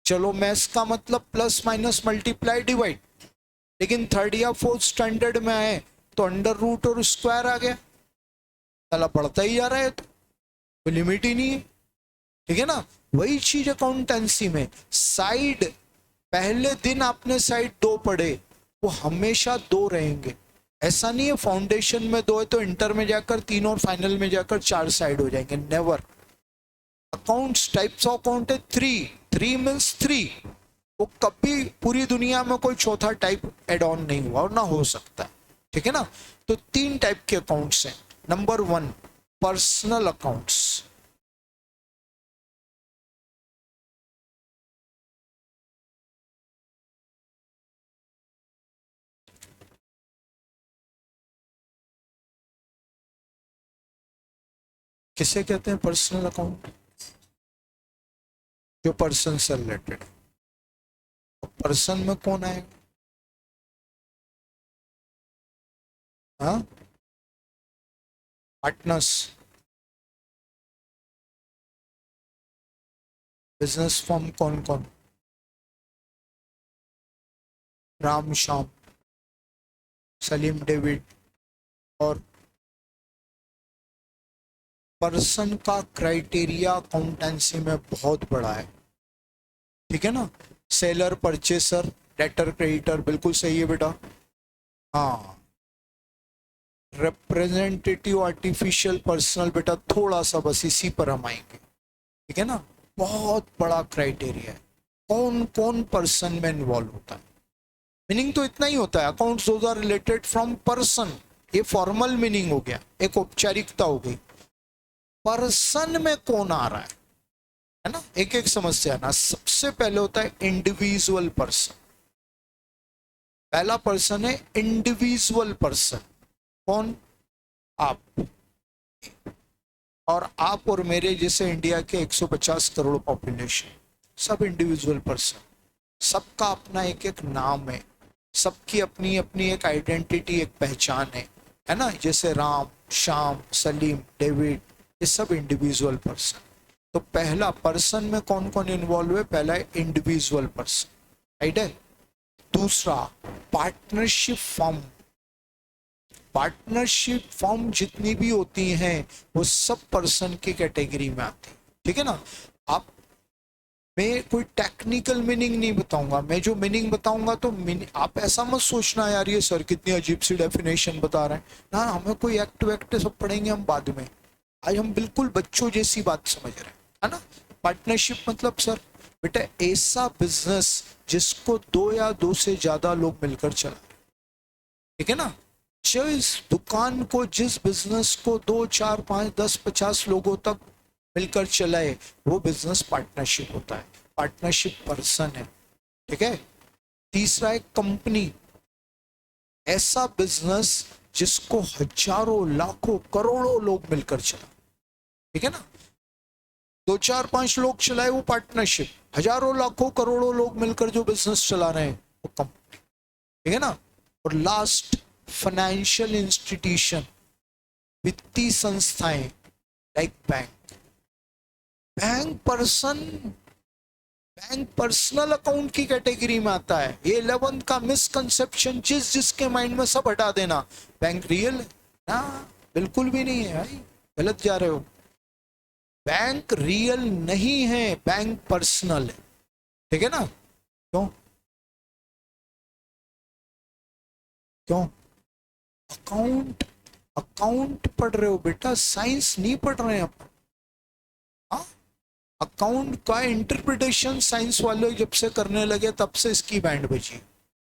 चलो मैथ्स का मतलब प्लस माइनस मल्टीप्लाई डिवाइड, लेकिन थर्ड या फोर्थ स्टैंडर्ड में आए तो अंडर रूट और स्क्वायर आ गया। साला बढ़ता ही जा रहा है, तो लिमिट ही नहीं है। ठीक है ना, वही चीज अकाउंटेंसी में, साइड पहले दिन आपने साइड दो पढ़े, वो हमेशा दो रहेंगे। ऐसा नहीं है फाउंडेशन में दो है तो इंटर में जाकर तीन और फाइनल में जाकर चार साइड हो जाएंगे, never. Accounts types of account है थ्री, थ्री मीन्स थ्री, वो कभी पूरी दुनिया में कोई चौथा टाइप एड ऑन नहीं हुआ और ना हो सकता है। ठीक है ना, तो तीन टाइप के अकाउंट्स हैं। Number one, personal accounts. किसे कहते हैं पर्सनल अकाउंट? जो पर्सन से रिलेटेड। पर्सन में कौन आएगा? हाँ, पार्टनर्स, बिजनेस फॉर्म कौन कौन? राम श्याम, सलीम डेविड। और पर्सन का क्राइटेरिया अकाउंटेंसी में बहुत बड़ा है। ठीक है ना, सेलर, परचेसर, डेटर, क्रेडिटर, बिल्कुल सही है बेटा। हाँ, रिप्रेजेंटेटिव आर्टिफिशियल पर्सनल, बेटा थोड़ा सा बस इसी पर हम आएंगे। ठीक है ना, बहुत बड़ा क्राइटेरिया है कौन कौन पर्सन में इन्वॉल्व होता है। मीनिंग तो इतना ही होता है, accounts those are related from person, ये फॉर्मल मीनिंग हो गया, एक औपचारिकता हो गई। पर्सन में कौन आ रहा है ना, एक एक समस्या ना। सबसे पहले होता है इंडिविजुअल पर्सन, पहला पर्सन है इंडिविजुअल पर्सन। कौन? आप, और आप और मेरे जैसे इंडिया के 150 करोड़ पॉपुलेशन, सब इंडिविजुअल पर्सन, सबका अपना एक एक नाम है, सबकी अपनी अपनी एक आइडेंटिटी, एक पहचान है ना, जैसे राम, श्याम, सलीम, डेविड, ये सब इंडिविजुअल पर्सन। तो पहला पर्सन में कौन कौन इन्वॉल्व है, पहला है इंडिविजुअल पर्सन, राइट है। दूसरा पार्टनरशिप फॉर्म, पार्टनरशिप फॉर्म जितनी भी होती हैं वो सब पर्सन की कैटेगरी में आती है। ठीक है ना। आप, मैं कोई टेक्निकल मीनिंग नहीं बताऊंगा, मैं जो मीनिंग बताऊंगा तो आप ऐसा मत सोचना यार ये सर कितनी अजीब सी डेफिनेशन बता रहे हैं ना, हमें कोई एक्ट वैक्ट सब पढ़ेंगे हम बाद में। आज हम बिल्कुल बच्चों जैसी बात समझ रहे हैं, है ना। पार्टनरशिप मतलब सर बेटा ऐसा बिजनेस जिसको दो या दो से ज्यादा लोग मिलकर चला, ठीक है ना। जिस दुकान को, जिस बिजनेस को 2 4 5 10 50 लोगों तक मिलकर चलाए वो बिजनेस पार्टनरशिप होता है। पार्टनरशिप पर्सन है, ठीक है। तीसरा है कंपनी, ऐसा बिजनेस जिसको हजारों लाखों करोड़ों लोग मिलकर चला, ठीक है ना। 2 4 5 लोग चलाए वो पार्टनरशिप, हजारों लाखों करोड़ों लोग मिलकर जो बिजनेस चला रहे हैं वो कंपनी, ठीक है ना। और लास्ट फाइनेंशियल इंस्टीट्यूशन, वित्तीय संस्थाएं like bank. Bank person, bank personal account की कैटेगरी में आता है। ये 11th का मिसकंसेप्शन जिसके माइंड में सब हटा देना। बैंक रियल है ना, बिल्कुल भी नहीं है भाई, गलत जा रहे हो। बैंक रियल नहीं है, बैंक पर्सनल है, ठीक है ना। क्यों क्यों? अकाउंट, अकाउंट पढ़ रहे हो बेटा, साइंस नहीं पढ़ रहे हैं आप। हाँ, अकाउंट का इंटरप्रिटेशन साइंस वाले जब से करने लगे तब से इसकी बैंड बची,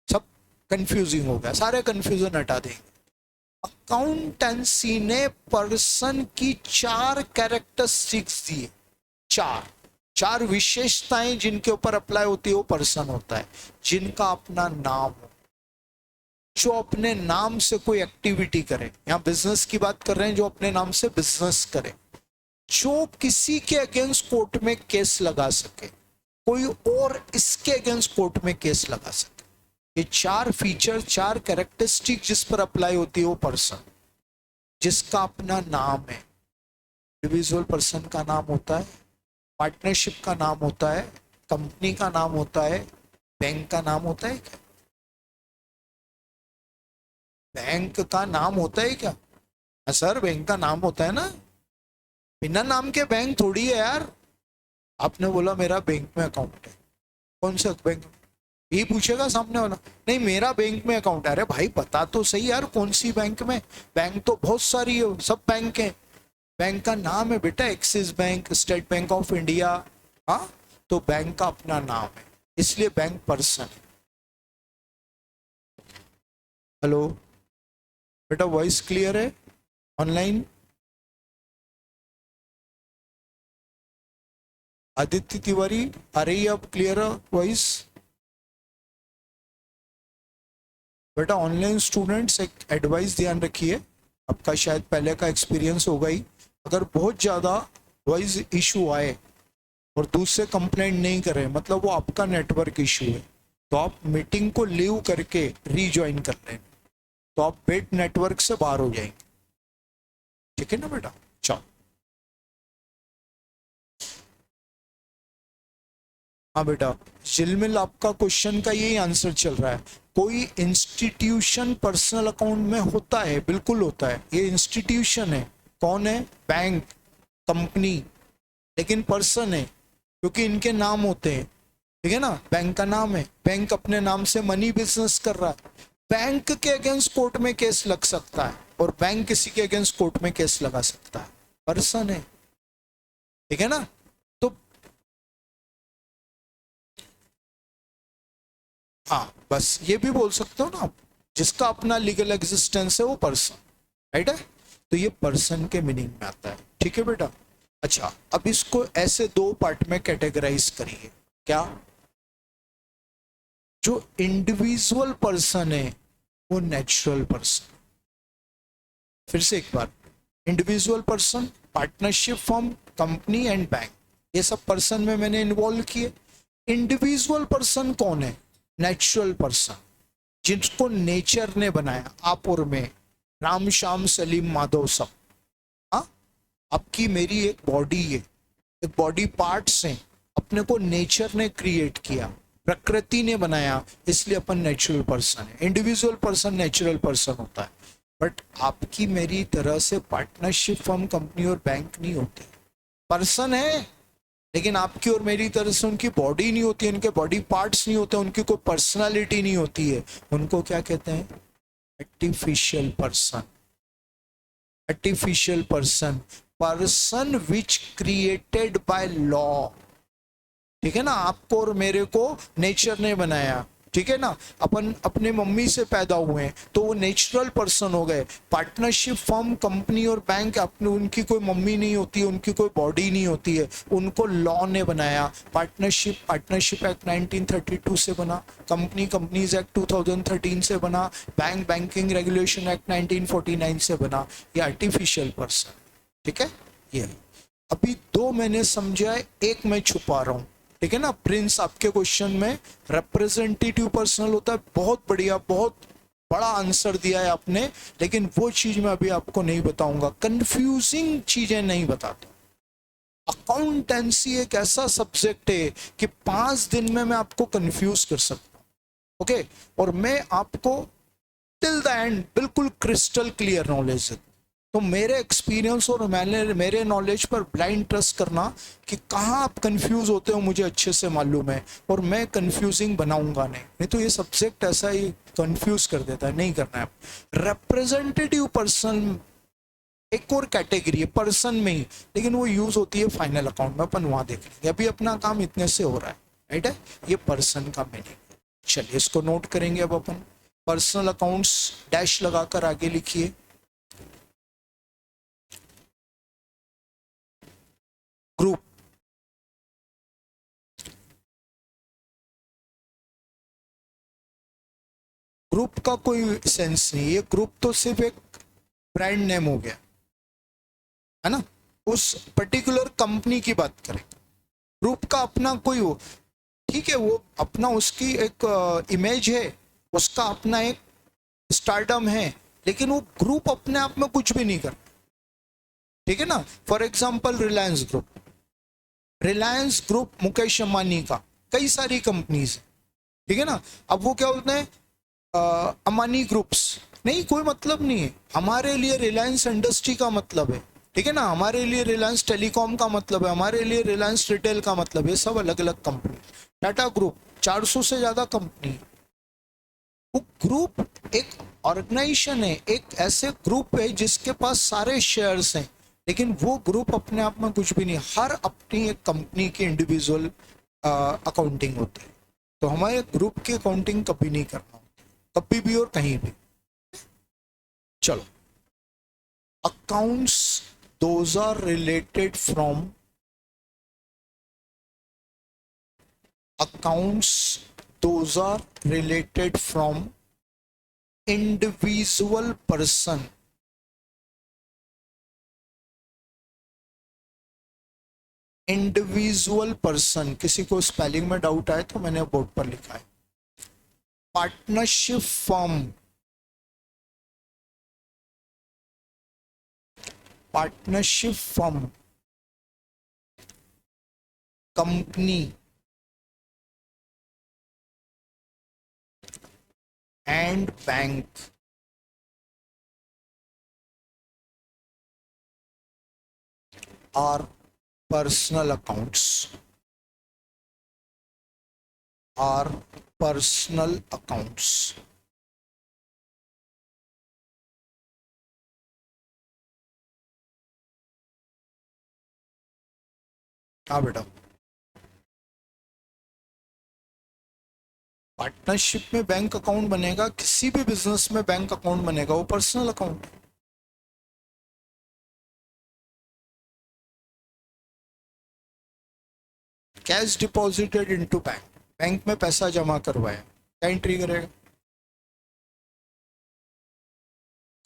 सब कंफ्यूजिंग हो गया, सारे कंफ्यूजन हटा देंगे। अकाउंटेंसी ने पर्सन की 4 कैरेक्टरिस्टिक्स दिए, चार चार विशेषताएं जिनके ऊपर अप्लाई होती है वो पर्सन होता है। जिनका अपना नाम हो, जो अपने नाम से कोई एक्टिविटी करे, यहाँ बिजनेस की बात कर रहे हैं, जो अपने नाम से बिजनेस करे, जो किसी के अगेंस्ट कोर्ट में केस लगा सके, कोई और इसके अगेंस्ट कोर्ट में केस लगा सके। ये 4 फीचर, 4 कैरेक्टरिस्टिक जिस पर अप्लाई होती है वो पर्सन, जिसका अपना नाम है। इंडिविजुअल पर्सन का नाम होता है, पार्टनरशिप का नाम होता है, कंपनी का नाम होता है, बैंक का नाम होता है क्या? बैंक का नाम होता है क्या? सर बैंक का नाम होता है ना, बिना नाम के बैंक थोड़ी है यार। आपने बोला मेरा बैंक में अकाउंट है, कौन सा बैंक? ये पूछेगा सामने वाला, नहीं मेरा बैंक में अकाउंट है। अरे भाई बता तो सही यार कौन सी बैंक में, बैंक तो बहुत सारी है, सब बैंक है। बैंक का नाम है बेटा, axis bank, state bank of India. हाँ, तो बैंक का अपना नाम है, इसलिए बैंक पर्सन है। हेलो बेटा, वॉइस क्लियर है ऑनलाइन? आदित्य तिवारी, आ रही है अब क्लियर वॉइस? बेटा ऑनलाइन स्टूडेंट्स एक एडवाइस ध्यान रखिए, आपका शायद पहले का एक्सपीरियंस होगा ही, अगर बहुत ज़्यादा वॉइस इशू आए और दूसरे कंप्लेंट नहीं करें, मतलब वो आपका नेटवर्क इशू है, तो आप मीटिंग को लीव करके रीज्वाइन कर लें, तो आप बेट नेटवर्क से बाहर हो जाएंगे, ठीक है ना बेटा। चलो हाँ बेटा, जिलमिल आपका क्वेश्चन का यही आंसर चल रहा है। कोई इंस्टीट्यूशन पर्सनल अकाउंट में होता है, बिल्कुल होता है, ये इंस्टीट्यूशन है। कौन है? बैंक, कंपनी, लेकिन पर्सन है क्योंकि इनके नाम होते हैं, ठीक है ना। बैंक का नाम है, बैंक अपने नाम से मनी बिजनेस कर रहा है, बैंक के अगेंस्ट कोर्ट में केस लग सकता है और बैंक किसी के अगेंस्ट कोर्ट में केस लगा सकता है, पर्सन है, ठीक है ना। तो हाँ, बस ये भी बोल सकते हो ना आप, जिसका अपना लीगल एग्जिस्टेंस है वो पर्सन, राइट है। तो ये पर्सन के मीनिंग में आता है, ठीक है बेटा। अच्छा, अब इसको ऐसे 2 पार्ट में कैटेगराइज करिए। क्या? जो इंडिविजुअल पर्सन है वो नेचुरल पर्सन। फिर से एक बार, individual person, partnership firm, company and bank, ये सब पर्सन में मैंने इन्वॉल्व किए। इंडिविजुअल पर्सन कौन है? नेचुरल पर्सन, जिसको नेचर ने बनाया, आप और मैं, राम श्याम सलीम माधव सब। हाँ, आपकी मेरी एक बॉडी है, एक बॉडी पार्ट्स हैं, अपने को नेचर ने क्रिएट किया, प्रकृति ने बनाया, इसलिए अपन नेचुरल पर्सन है। इंडिविजुअल पर्सन नेचुरल पर्सन होता है, बट आपकी मेरी तरह से पार्टनरशिप फर्म, कंपनी और बैंक नहीं होते, पर्सन है। लेकिन आपकी और मेरी तरह से उनकी बॉडी नहीं होती है, उनके बॉडी पार्ट्स नहीं होते, उनकी कोई पर्सनालिटी नहीं होती है, उनको क्या कहते हैं? Artificial person. Artificial person, person which created by law. ठीक है ना, आपको और मेरे को नेचर ने बनाया, ठीक है ना, अपन अपने मम्मी से पैदा हुए हैं तो वो नेचुरल पर्सन हो गए। पार्टनरशिप फर्म, कंपनी और बैंक अपने, उनकी कोई मम्मी नहीं होती है, उनकी कोई बॉडी नहीं होती है, उनको लॉ ने बनाया। पार्टनरशिप एक्ट 1932 से बना, कंपनीज एक्ट 2013 से बना, बैंकिंग रेगुलेशन एक्ट 1949 से बना। ये आर्टिफिशियल पर्सन, ठीक है। ये अभी दो मैंने समझा है, एक मैं छुपा रहा हूं, ठीक है ना। प्रिंस, आपके क्वेश्चन में रिप्रेजेंटेटिव पर्सनल होता है, बहुत बढ़िया, बहुत बड़ा आंसर दिया है आपने, लेकिन वो चीज मैं अभी आपको नहीं बताऊंगा, कंफ्यूजिंग चीजें नहीं बताता। अकाउंटेंसी एक ऐसा सब्जेक्ट है कि 5 दिन में मैं आपको कंफ्यूज कर सकता हूं, ओके। और मैं आपको टिल द एंड बिल्कुल क्रिस्टल क्लियर नॉलेज है। तो मेरे एक्सपीरियंस और मेरे नॉलेज पर ब्लाइंड ट्रस्ट करना कि कहाँ आप कंफ्यूज होते हो मुझे अच्छे से मालूम है, और मैं कंफ्यूजिंग बनाऊंगा नहीं तो ये सब्जेक्ट ऐसा ही कंफ्यूज कर देता है, नहीं करना है। रिप्रेजेंटेटिव पर्सन एक और कैटेगरी है पर्सन में ही, लेकिन वो यूज होती है फाइनल अकाउंट में, अपन वहां देख लेंगे, अभी अपना काम इतने से हो रहा है, राइट है। ये पर्सन का मीनिंग, चलिए इसको नोट करेंगे अब अपन। पर्सनल अकाउंट्स डैश लगाकर आगे लिखिए। ग्रुप, ग्रुप का कोई सेंस नहीं, ये ग्रुप तो सिर्फ एक ब्रांड नेम हो गया, है ना। उस पर्टिकुलर कंपनी की बात करें, ग्रुप का अपना कोई हो, ठीक है, वो अपना उसकी एक इमेज है, उसका अपना एक स्टारडम है, लेकिन वो ग्रुप अपने आप में कुछ भी नहीं करता, ठीक है ना। For example Reliance group, Reliance group Mukesh Ambani का, कई सारी कंपनीज है, ठीक है ना। अब वो क्या बोलते हैं, अंबानी ग्रुप्स, नहीं कोई मतलब नहीं है। हमारे लिए रिलायंस इंडस्ट्री का मतलब है, ठीक है ना, हमारे लिए रिलायंस टेलीकॉम का मतलब है, हमारे लिए रिलायंस रिटेल का मतलब है, सब अलग अलग कंपनी। टाटा ग्रुप 400 से ज्यादा कंपनी। वो ग्रुप एक ऑर्गेनाइजेशन है, एक ऐसे ग्रुप है जिसके पास सारे शेयर्स हैं, लेकिन वो ग्रुप अपने आप में कुछ भी नहीं, हर अपनी एक कंपनी की इंडिविजुअल अकाउंटिंग होती है। तो हमारे ग्रुप की अकाउंटिंग कभी नहीं करना, कभी भी और कहीं भी। चलो, accounts those are related from, accounts those are related from individual person, individual person. किसी को स्पेलिंग में डाउट आए तो मैंने बोर्ड पर लिखा है। Partnership firm, partnership firm, company and bank are personal accounts, are personal accounts. हाँ बेटा, पार्टनरशिप में बैंक अकाउंट बनेगा, किसी भी बिजनेस में बैंक अकाउंट बनेगा, वो personal account. Cash deposited into bank, bank में पैसा जमा करवाया, क्या एंट्री करेगा?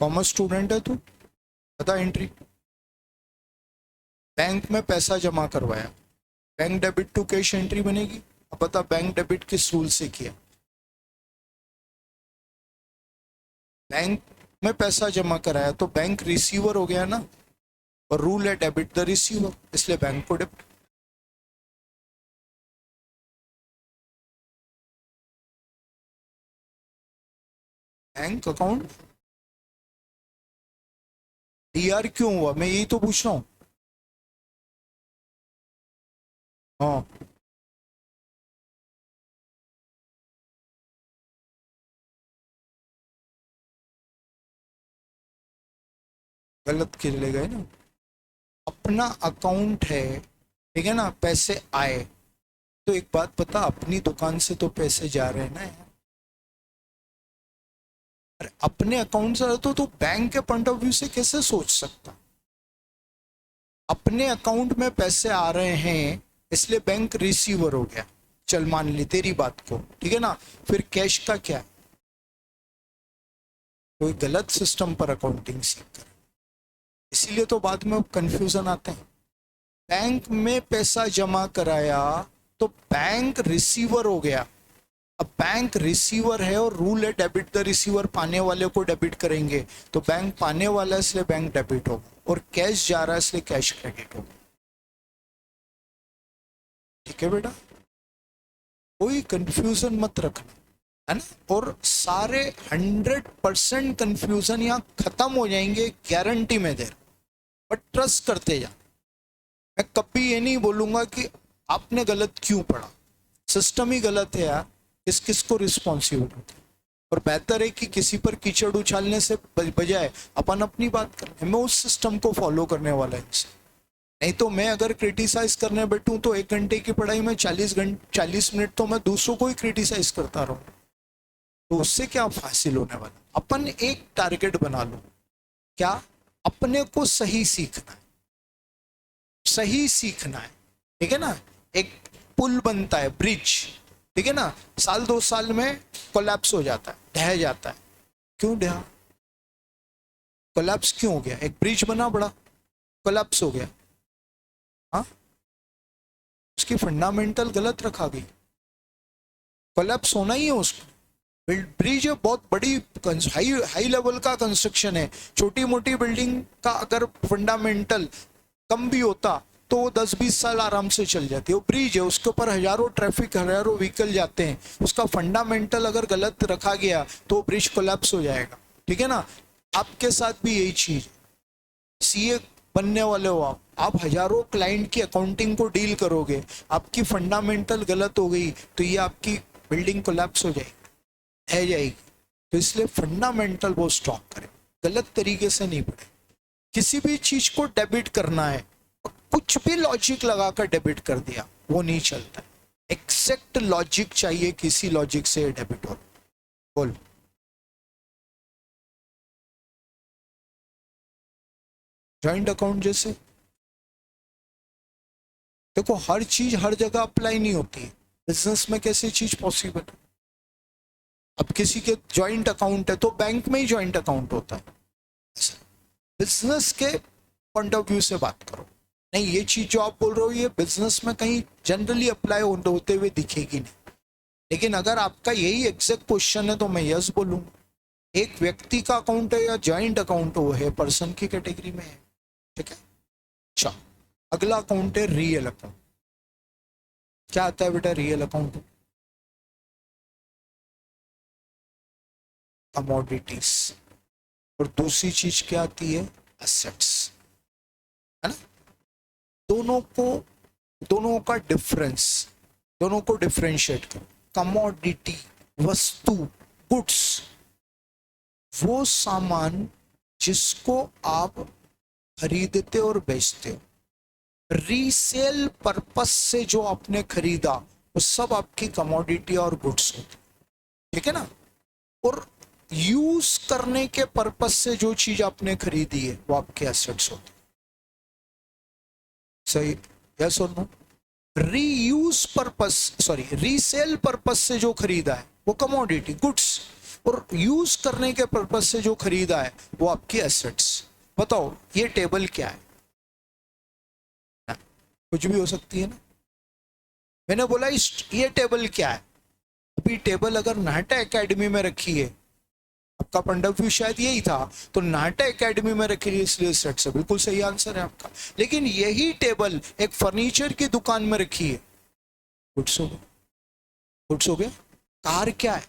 कॉमर्स स्टूडेंट है तू, बता एंट्री। बैंक में पैसा जमा करवाया, bank debit to cash entry बनेगी। अब बता बैंक डेबिट किस रूल से किया? बैंक में पैसा जमा कराया तो बैंक रिसीवर हो गया ना, और रूल है डेबिट द रिसीवर, इसलिए बैंक को डेबिट। बैंक अकाउंट डीआर क्यों हुआ, मैं यही तो पूछ रहा हूँ। हाँ, गलत खेले गए ना। अपना अकाउंट है, ठीक है ना, पैसे आए, तो एक बात बता, अपनी दुकान से तो पैसे जा रहे हैं ना यार। अरे अपने अकाउंट से तो बैंक के पॉइंट ऑफ व्यू से कैसे सोच सकता। अपने अकाउंट में पैसे आ रहे हैं इसलिए बैंक रिसीवर हो गया। चल मान ली तेरी बात को, ठीक है ना, फिर कैश का क्या है? कोई गलत सिस्टम पर अकाउंटिंग सीख कर, इसीलिए तो बाद में कंफ्यूजन आते हैं। बैंक में पैसा जमा कराया तो बैंक रिसीवर हो गया। अब बैंक रिसीवर है और रूल है डेबिट द रिसीवर, पाने वाले को डेबिट करेंगे, तो बैंक पाने वाला है इसलिए बैंक डेबिट होगा, और कैश जा रहा है इसलिए कैश क्रेडिट होगा। ठीक है बेटा, कोई कंफ्यूजन मत रखना, है ना। और सारे 100% कंफ्यूजन यहाँ खत्म हो जाएंगे, गारंटी में दे रहा हूं। बट ट्रस्ट करते जा, मैं कभी ये नहीं बोलूंगा कि आपने गलत क्यों पढ़ा, सिस्टम ही गलत है यार, किस किस को रिस्पॉन्सिबल होता है। और बेहतर है कि किसी पर कीचड़ उछालने से बजाय अपन अपनी बात करें, मैं उस सिस्टम को फॉलो करने वाला इंसान। नहीं तो मैं अगर क्रिटिसाइज करने बैठूं तो 1 घंटे की पढ़ाई में 40 मिनट तो मैं दूसरों को ही क्रिटिसाइज करता रहूं, तो उससे क्या हासिल होने वाला। अपन एक टारगेट बना लो, क्या, अपने को सही सीखना है, सही सीखना है, ठीक है ना। एक पुल बनता है, ब्रिज, ठीक है ना, 1-2 साल में कोलैप्स हो जाता है, ढह जाता है। क्यों ढहा, कोलैप्स क्यों हो गया? एक ब्रिज बना बड़ा, कोलैप्स हो गया। हाँ, उसकी फंडामेंटल गलत रखा गई, कोलैप्स होना ही है उसको। ब्रिज बहुत बड़ी हाई हाई लेवल का कंस्ट्रक्शन है, छोटी मोटी बिल्डिंग का अगर फंडामेंटल कम भी होता तो 10-20 साल आराम से चल जाती है। वो ब्रिज है, उसके ऊपर हजारों ट्रैफिक, हजारों व्हीकल जाते हैं, उसका फंडामेंटल अगर गलत रखा गया तो ब्रिज कोलैप्स हो जाएगा। ठीक है ना, आपके साथ भी यही चीज, सीए बनने वाले हो आप हजारों क्लाइंट की अकाउंटिंग को डील करोगे, आपकी फंडामेंटल गलत हो गई तो ये आपकी बिल्डिंग कोलैप्स हो जाएगी, है जाएगी। तो इसलिए फंडामेंटल वो स्ट्रॉन्ग करें, गलत तरीके से नहीं पढ़े। किसी भी चीज को डेबिट करना है, कुछ भी लॉजिक लगाकर डेबिट कर दिया वो नहीं चलता है, एग्जैक्ट लॉजिक चाहिए, किसी लॉजिक से डेबिट हो। बोल। जॉइंट अकाउंट जैसे देखो, हर चीज हर जगह अप्लाई नहीं होती है, बिजनेस में कैसी चीज पॉसिबल है। अब किसी के जॉइंट अकाउंट है तो बैंक में ही जॉइंट अकाउंट होता है, बिजनेस के पॉइंट ऑफ व्यू से बात करो। नहीं, ये चीज जो आप बोल रहे हो ये बिजनेस में कहीं जनरली अप्लाई होते हुए दिखेगी नहीं, लेकिन अगर आपका यही एग्जैक्ट क्वेश्चन है तो मैं यस बोलूंगा। एक व्यक्ति का अकाउंट है या जॉइंट अकाउंट वो है, पर्सन की कैटेगरी में है। ठीक है, अच्छा, अगला अकाउंट है रियल अकाउंट। क्या आता है बेटा रियल अकाउंट? कमोडिटीज, और दूसरी चीज क्या आती है? एसेट्स, है ना। दोनों को, दोनों का डिफरेंस, दोनों को डिफरेंशिएट करो। कमोडिटी, वस्तु, गुड्स, वो सामान जिसको आप खरीदते और बेचते हो, रीसेल पर्पस से जो आपने खरीदा वो सब आपकी कमोडिटी और गुड्स होती। ठीक है ना, और यूज करने के पर्पस से जो चीज आपने खरीदी है वो आपके एसेट्स होते। सही, यस और no? Reuse purpose, sorry, resale purpose से जो खरीदा है वो कमोडिटी गुड्स, और यूज करने के पर्पस से जो खरीदा है वो आपकी एसेट्स। बताओ ये टेबल क्या है? कुछ भी हो सकती है ना। मैंने बोला ये टेबल क्या है? अभी टेबल अगर नाटा एकेडमी में रखी है, आपका पॉइंट ऑफ व्यू शायद यही था, तो नाटा एकेडमी में रखी है इसलिए सेट से बिल्कुल सही आंसर है आपका। लेकिन यही टेबल एक फर्नीचर की दुकान में रखी है, गुड्स हो गया, गुड्स हो गया। कार क्या है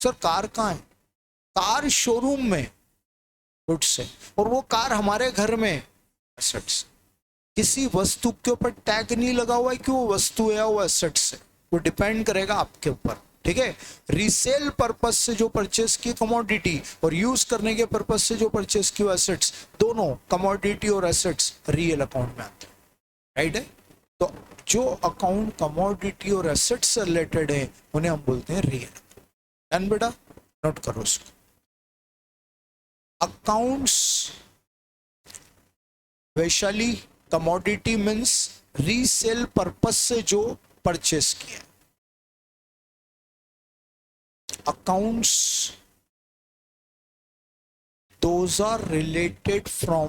सर? कार कहाँ है? कार शोरूम में, गुड्स है, और वो कार हमारे घर में, एसेट्स। किसी वस्तु के ऊपर टैग नहीं लगा हुआ है कि वो वस्तु है या वो एसेट्स है, वो डिपेंड करेगा आपके ऊपर, ठीक है। रीसेल पर्पस से जो परचेस की कमोडिटी और यूज करने के पर्पस से जो परचेस की एसेट्स, दोनों कमोडिटी और एसेट्स रियल अकाउंट में आते हैं, राइट है। तो जो अकाउंट कमोडिटी और एसेट्स से रिलेटेड है उन्हें हम बोलते हैं रियल। डन बेटा, नोट करो उसको। Accounts Vaishali commodity means resale purpose से जो परचेस किया। Accounts those are related from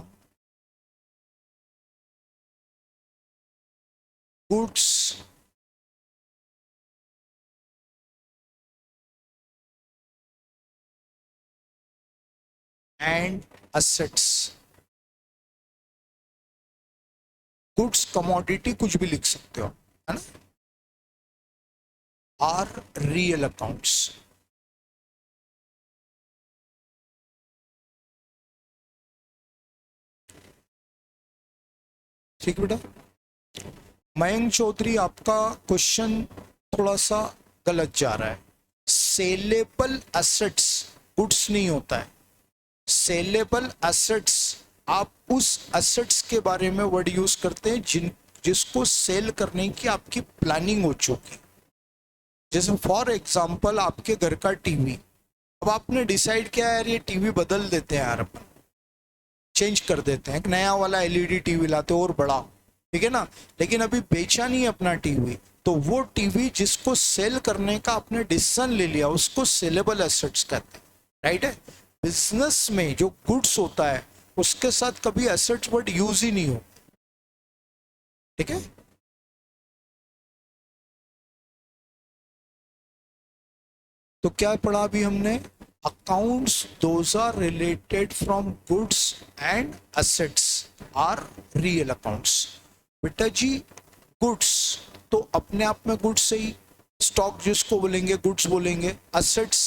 goods and assets. Goods commodity कुछ भी लिख सकते हो, है ना, आर रियल अकाउंट्स। ठीक बेटा। मयंक चौधरी, आपका क्वेश्चन थोड़ा सा गलत जा रहा है। सेलेबल एसेट्स गुड्स नहीं होता है। सेलेबल एसेट्स, आप उस एसेट्स के बारे में वर्ड यूज करते हैं जिसको सेल करने की आपकी प्लानिंग हो चुकी। जैसे फॉर एग्जांपल आपके घर का टीवी, अब आपने डिसाइड किया यार ये टीवी बदल देते हैं यार, अपन चेंज कर देते हैं, एक नया वाला एलईडी टीवी लाते और बड़ा, ठीक है ना, लेकिन अभी बेचा नहीं अपना टीवी, तो वो टीवी जिसको सेल करने का आपने डिसीजन ले लिया उसको सेलेबल एसेट्स कहते हैं, राइट है। बिजनेस में जो गुड्स होता है उसके साथ कभी एसेट्स वर्ड यूज ही नहीं हो, ठीक है। तो क्या पढ़ा अभी हमने, accounts those are related from goods and assets are real accounts. बेटा जी गुड्स तो अपने आप में गुड्स से ही, स्टॉक जिसको बोलेंगे गुड्स बोलेंगे। Assets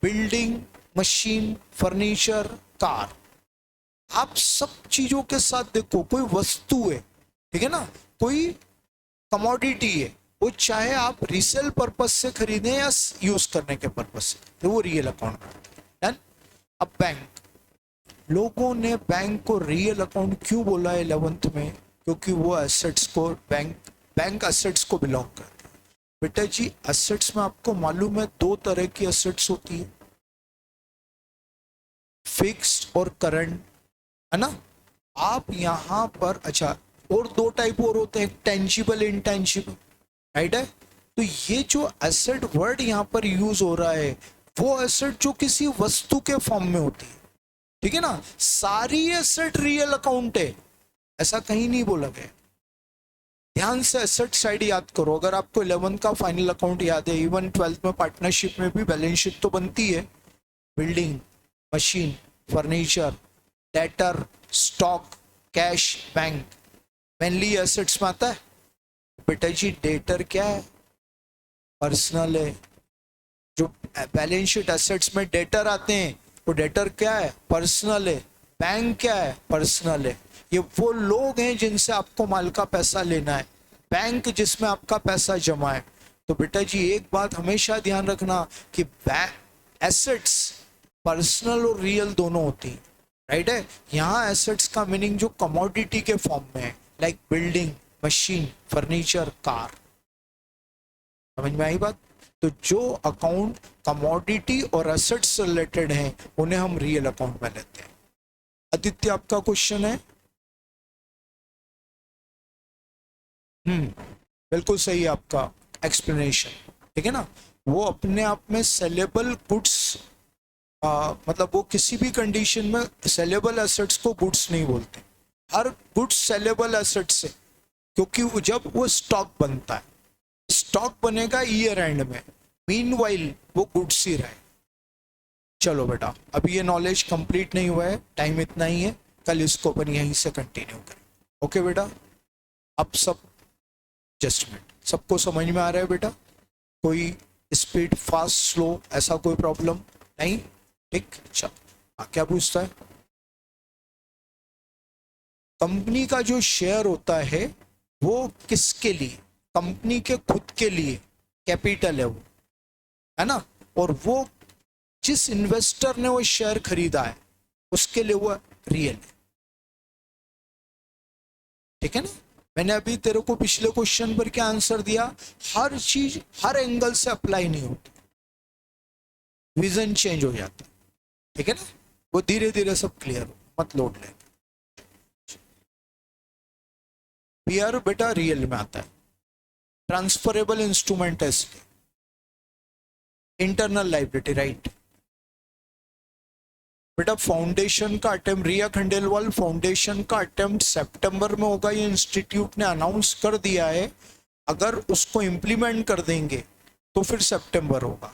building, machine, furniture, car. आप सब चीजों के साथ देखो कोई वस्तु है, ठीक है ना, कोई कमोडिटी है, वो चाहे आप रीसेल पर्पस से खरीदें या यूज करने के पर्पस से, तो वो रियल अकाउंट है। अब बैंक, लोगों ने बैंक को रियल अकाउंट क्यों बोला है 11th में, क्योंकि वो एसेट्स को बैंक एसेट्स को बिलोंग करते हैं। बेटा जी एसेट्स में आपको मालूम है दो तरह की एसेट्स होती है, फिक्स्ड और करंट, है ना। आप यहां पर अच्छा, और दो टाइप और होते हैं, टेंजिबल, इनटेंजिबल, राइट है। तो ये जो एसेट वर्ड यहाँ पर यूज हो रहा है वो एसेट जो किसी वस्तु के फॉर्म में होती है, ठीक है ना। सारी एसेट रियल अकाउंट है ऐसा कहीं नहीं बोला गया। ध्यान से एसेट साइड याद करो, अगर आपको 11th का फाइनल अकाउंट याद है, इवन 12th में पार्टनरशिप में भी बैलेंस शीट तो बनती है। Building, machine, furniture, debtor, stock, cash, bank, mainly assets में आता है। बेटा जी डेटर क्या है, पर्सनल है। जो बैलेंस शीट एसेट्स में डेटर आते हैं वो डेटर क्या है, पर्सनल है। बैंक क्या है, पर्सनल है। ये वो लोग हैं जिनसे आपको माल का पैसा लेना है, बैंक जिसमें आपका पैसा जमा है। तो बेटा जी एक बात हमेशा ध्यान रखना कि एसेट्स पर्सनल और रियल दोनों होती हैं, राइट है। यहाँ एसेट्स का मीनिंग जो कमोडिटी के फॉर्म में है, like building, machine, furniture, car. समझ में आई बात। तो जो अकाउंट कमोडिटी और एसेट्स से रिलेटेड हैं उन्हें हम रियल अकाउंट में लेते हैं। आदित्य आपका क्वेश्चन है, बिल्कुल सही है आपका एक्सप्लेनेशन, ठीक है ना। वो अपने आप में सेलेबल गुड्स, मतलब वो किसी भी कंडीशन में सेलेबल एसेट्स को गुड्स नहीं बोलते। हर गुड्स सेलेबल एसेट्स है क्योंकि वो जब वो स्टॉक बनता है, स्टॉक बनेगा ईयर एंड में, मीनवाइल वो गुड्स ही रहे। चलो बेटा अभी ये नॉलेज कंप्लीट नहीं हुआ है, टाइम इतना ही है, कल इसको अपन यहीं से कंटिन्यू करें। ओके बेटा, अब सब एडजस्टमेंट सबको समझ में आ रहा है बेटा, कोई स्पीड फास्ट स्लो ऐसा कोई प्रॉब्लम नहीं, ठीक। चलो क्या पूछता है, कंपनी का जो शेयर होता है वो किसके लिए, कंपनी के खुद के लिए कैपिटल है वो, है ना, और वो जिस इन्वेस्टर ने वो शेयर खरीदा है उसके लिए वो रियल है, ठीक है ना। मैंने अभी तेरे को पिछले क्वेश्चन पर क्या आंसर दिया, हर चीज हर एंगल से अप्लाई नहीं होती, विजन चेंज हो जाता है, ठीक है ना, वो धीरे धीरे सब क्लियर हो, मत लोड ले। पीआर बेटा रियल में आता है, ट्रांसफरेबल इंस्ट्रूमेंट है इसलिए, इंटरनल लाइबिलिटी राइट। बेटा फाउंडेशन का अटेम्प्ट, रिया खंडेलवाल, फाउंडेशन का अटेम्प्ट सितंबर में होगा, ये इंस्टीट्यूट ने अनाउंस कर दिया है, अगर उसको इम्प्लीमेंट कर देंगे तो फिर सितंबर होगा।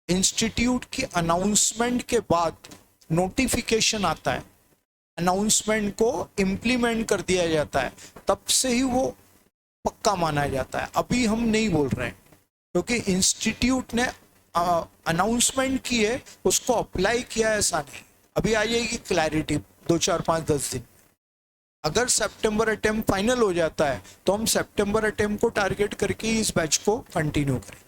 इंस्टीट्यूट की अनाउंसमेंट के बाद नोटिफिकेशन आता है, अनाउंसमेंट को इम्प्लीमेंट कर दिया जाता है, तब से ही वो पक्का माना जाता है। अभी हम नहीं बोल रहे हैं क्योंकि इंस्टीट्यूट ने अनाउंसमेंट की है, उसको अप्लाई किया है, ऐसा नहीं। अभी आ जाएगी क्लैरिटी 2 4 5 10 दिन। अगर सितंबर अटेम्प्ट फाइनल हो जाता है तो हम सितंबर अटेम्प्ट को टारगेट करके इस बैच को कंटिन्यू करेंगे।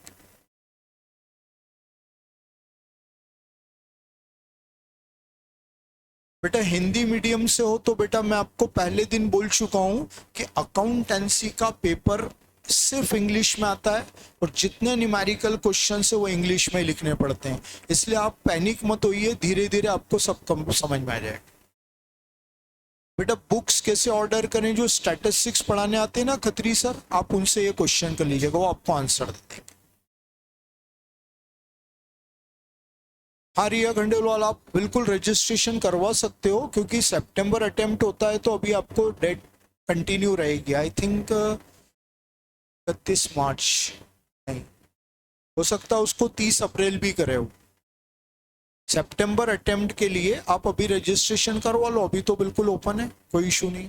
बेटा हिंदी मीडियम से हो तो बेटा मैं आपको पहले दिन बोल चुका हूं कि अकाउंटेंसी का पेपर सिर्फ इंग्लिश में आता है और जितने न्यूमेरिकल क्वेश्चन है वो इंग्लिश में लिखने पड़ते हैं, इसलिए आप पैनिक मत होइए, धीरे धीरे आपको सब कम समझ में आ जाएगा। बेटा बुक्स कैसे ऑर्डर करें, जो स्टैटिस्टिक्स पढ़ाने आते हैं ना खत्री सर, आप उनसे ये क्वेश्चन कर लीजिएगा, वो आपको आंसर देते हैं। हाँ रिया खंडेलवाल, आप बिल्कुल रजिस्ट्रेशन करवा सकते हो क्योंकि सितंबर अटेम्प्ट होता है तो अभी आपको डेट कंटिन्यू रहेगी। आई थिंक 31 मार्च नहीं हो सकता, उसको 30 अप्रैल भी करे हो। सितंबर अटेम्प्ट के लिए आप अभी रजिस्ट्रेशन करवा लो, अभी तो बिल्कुल ओपन है, कोई इशू नहीं।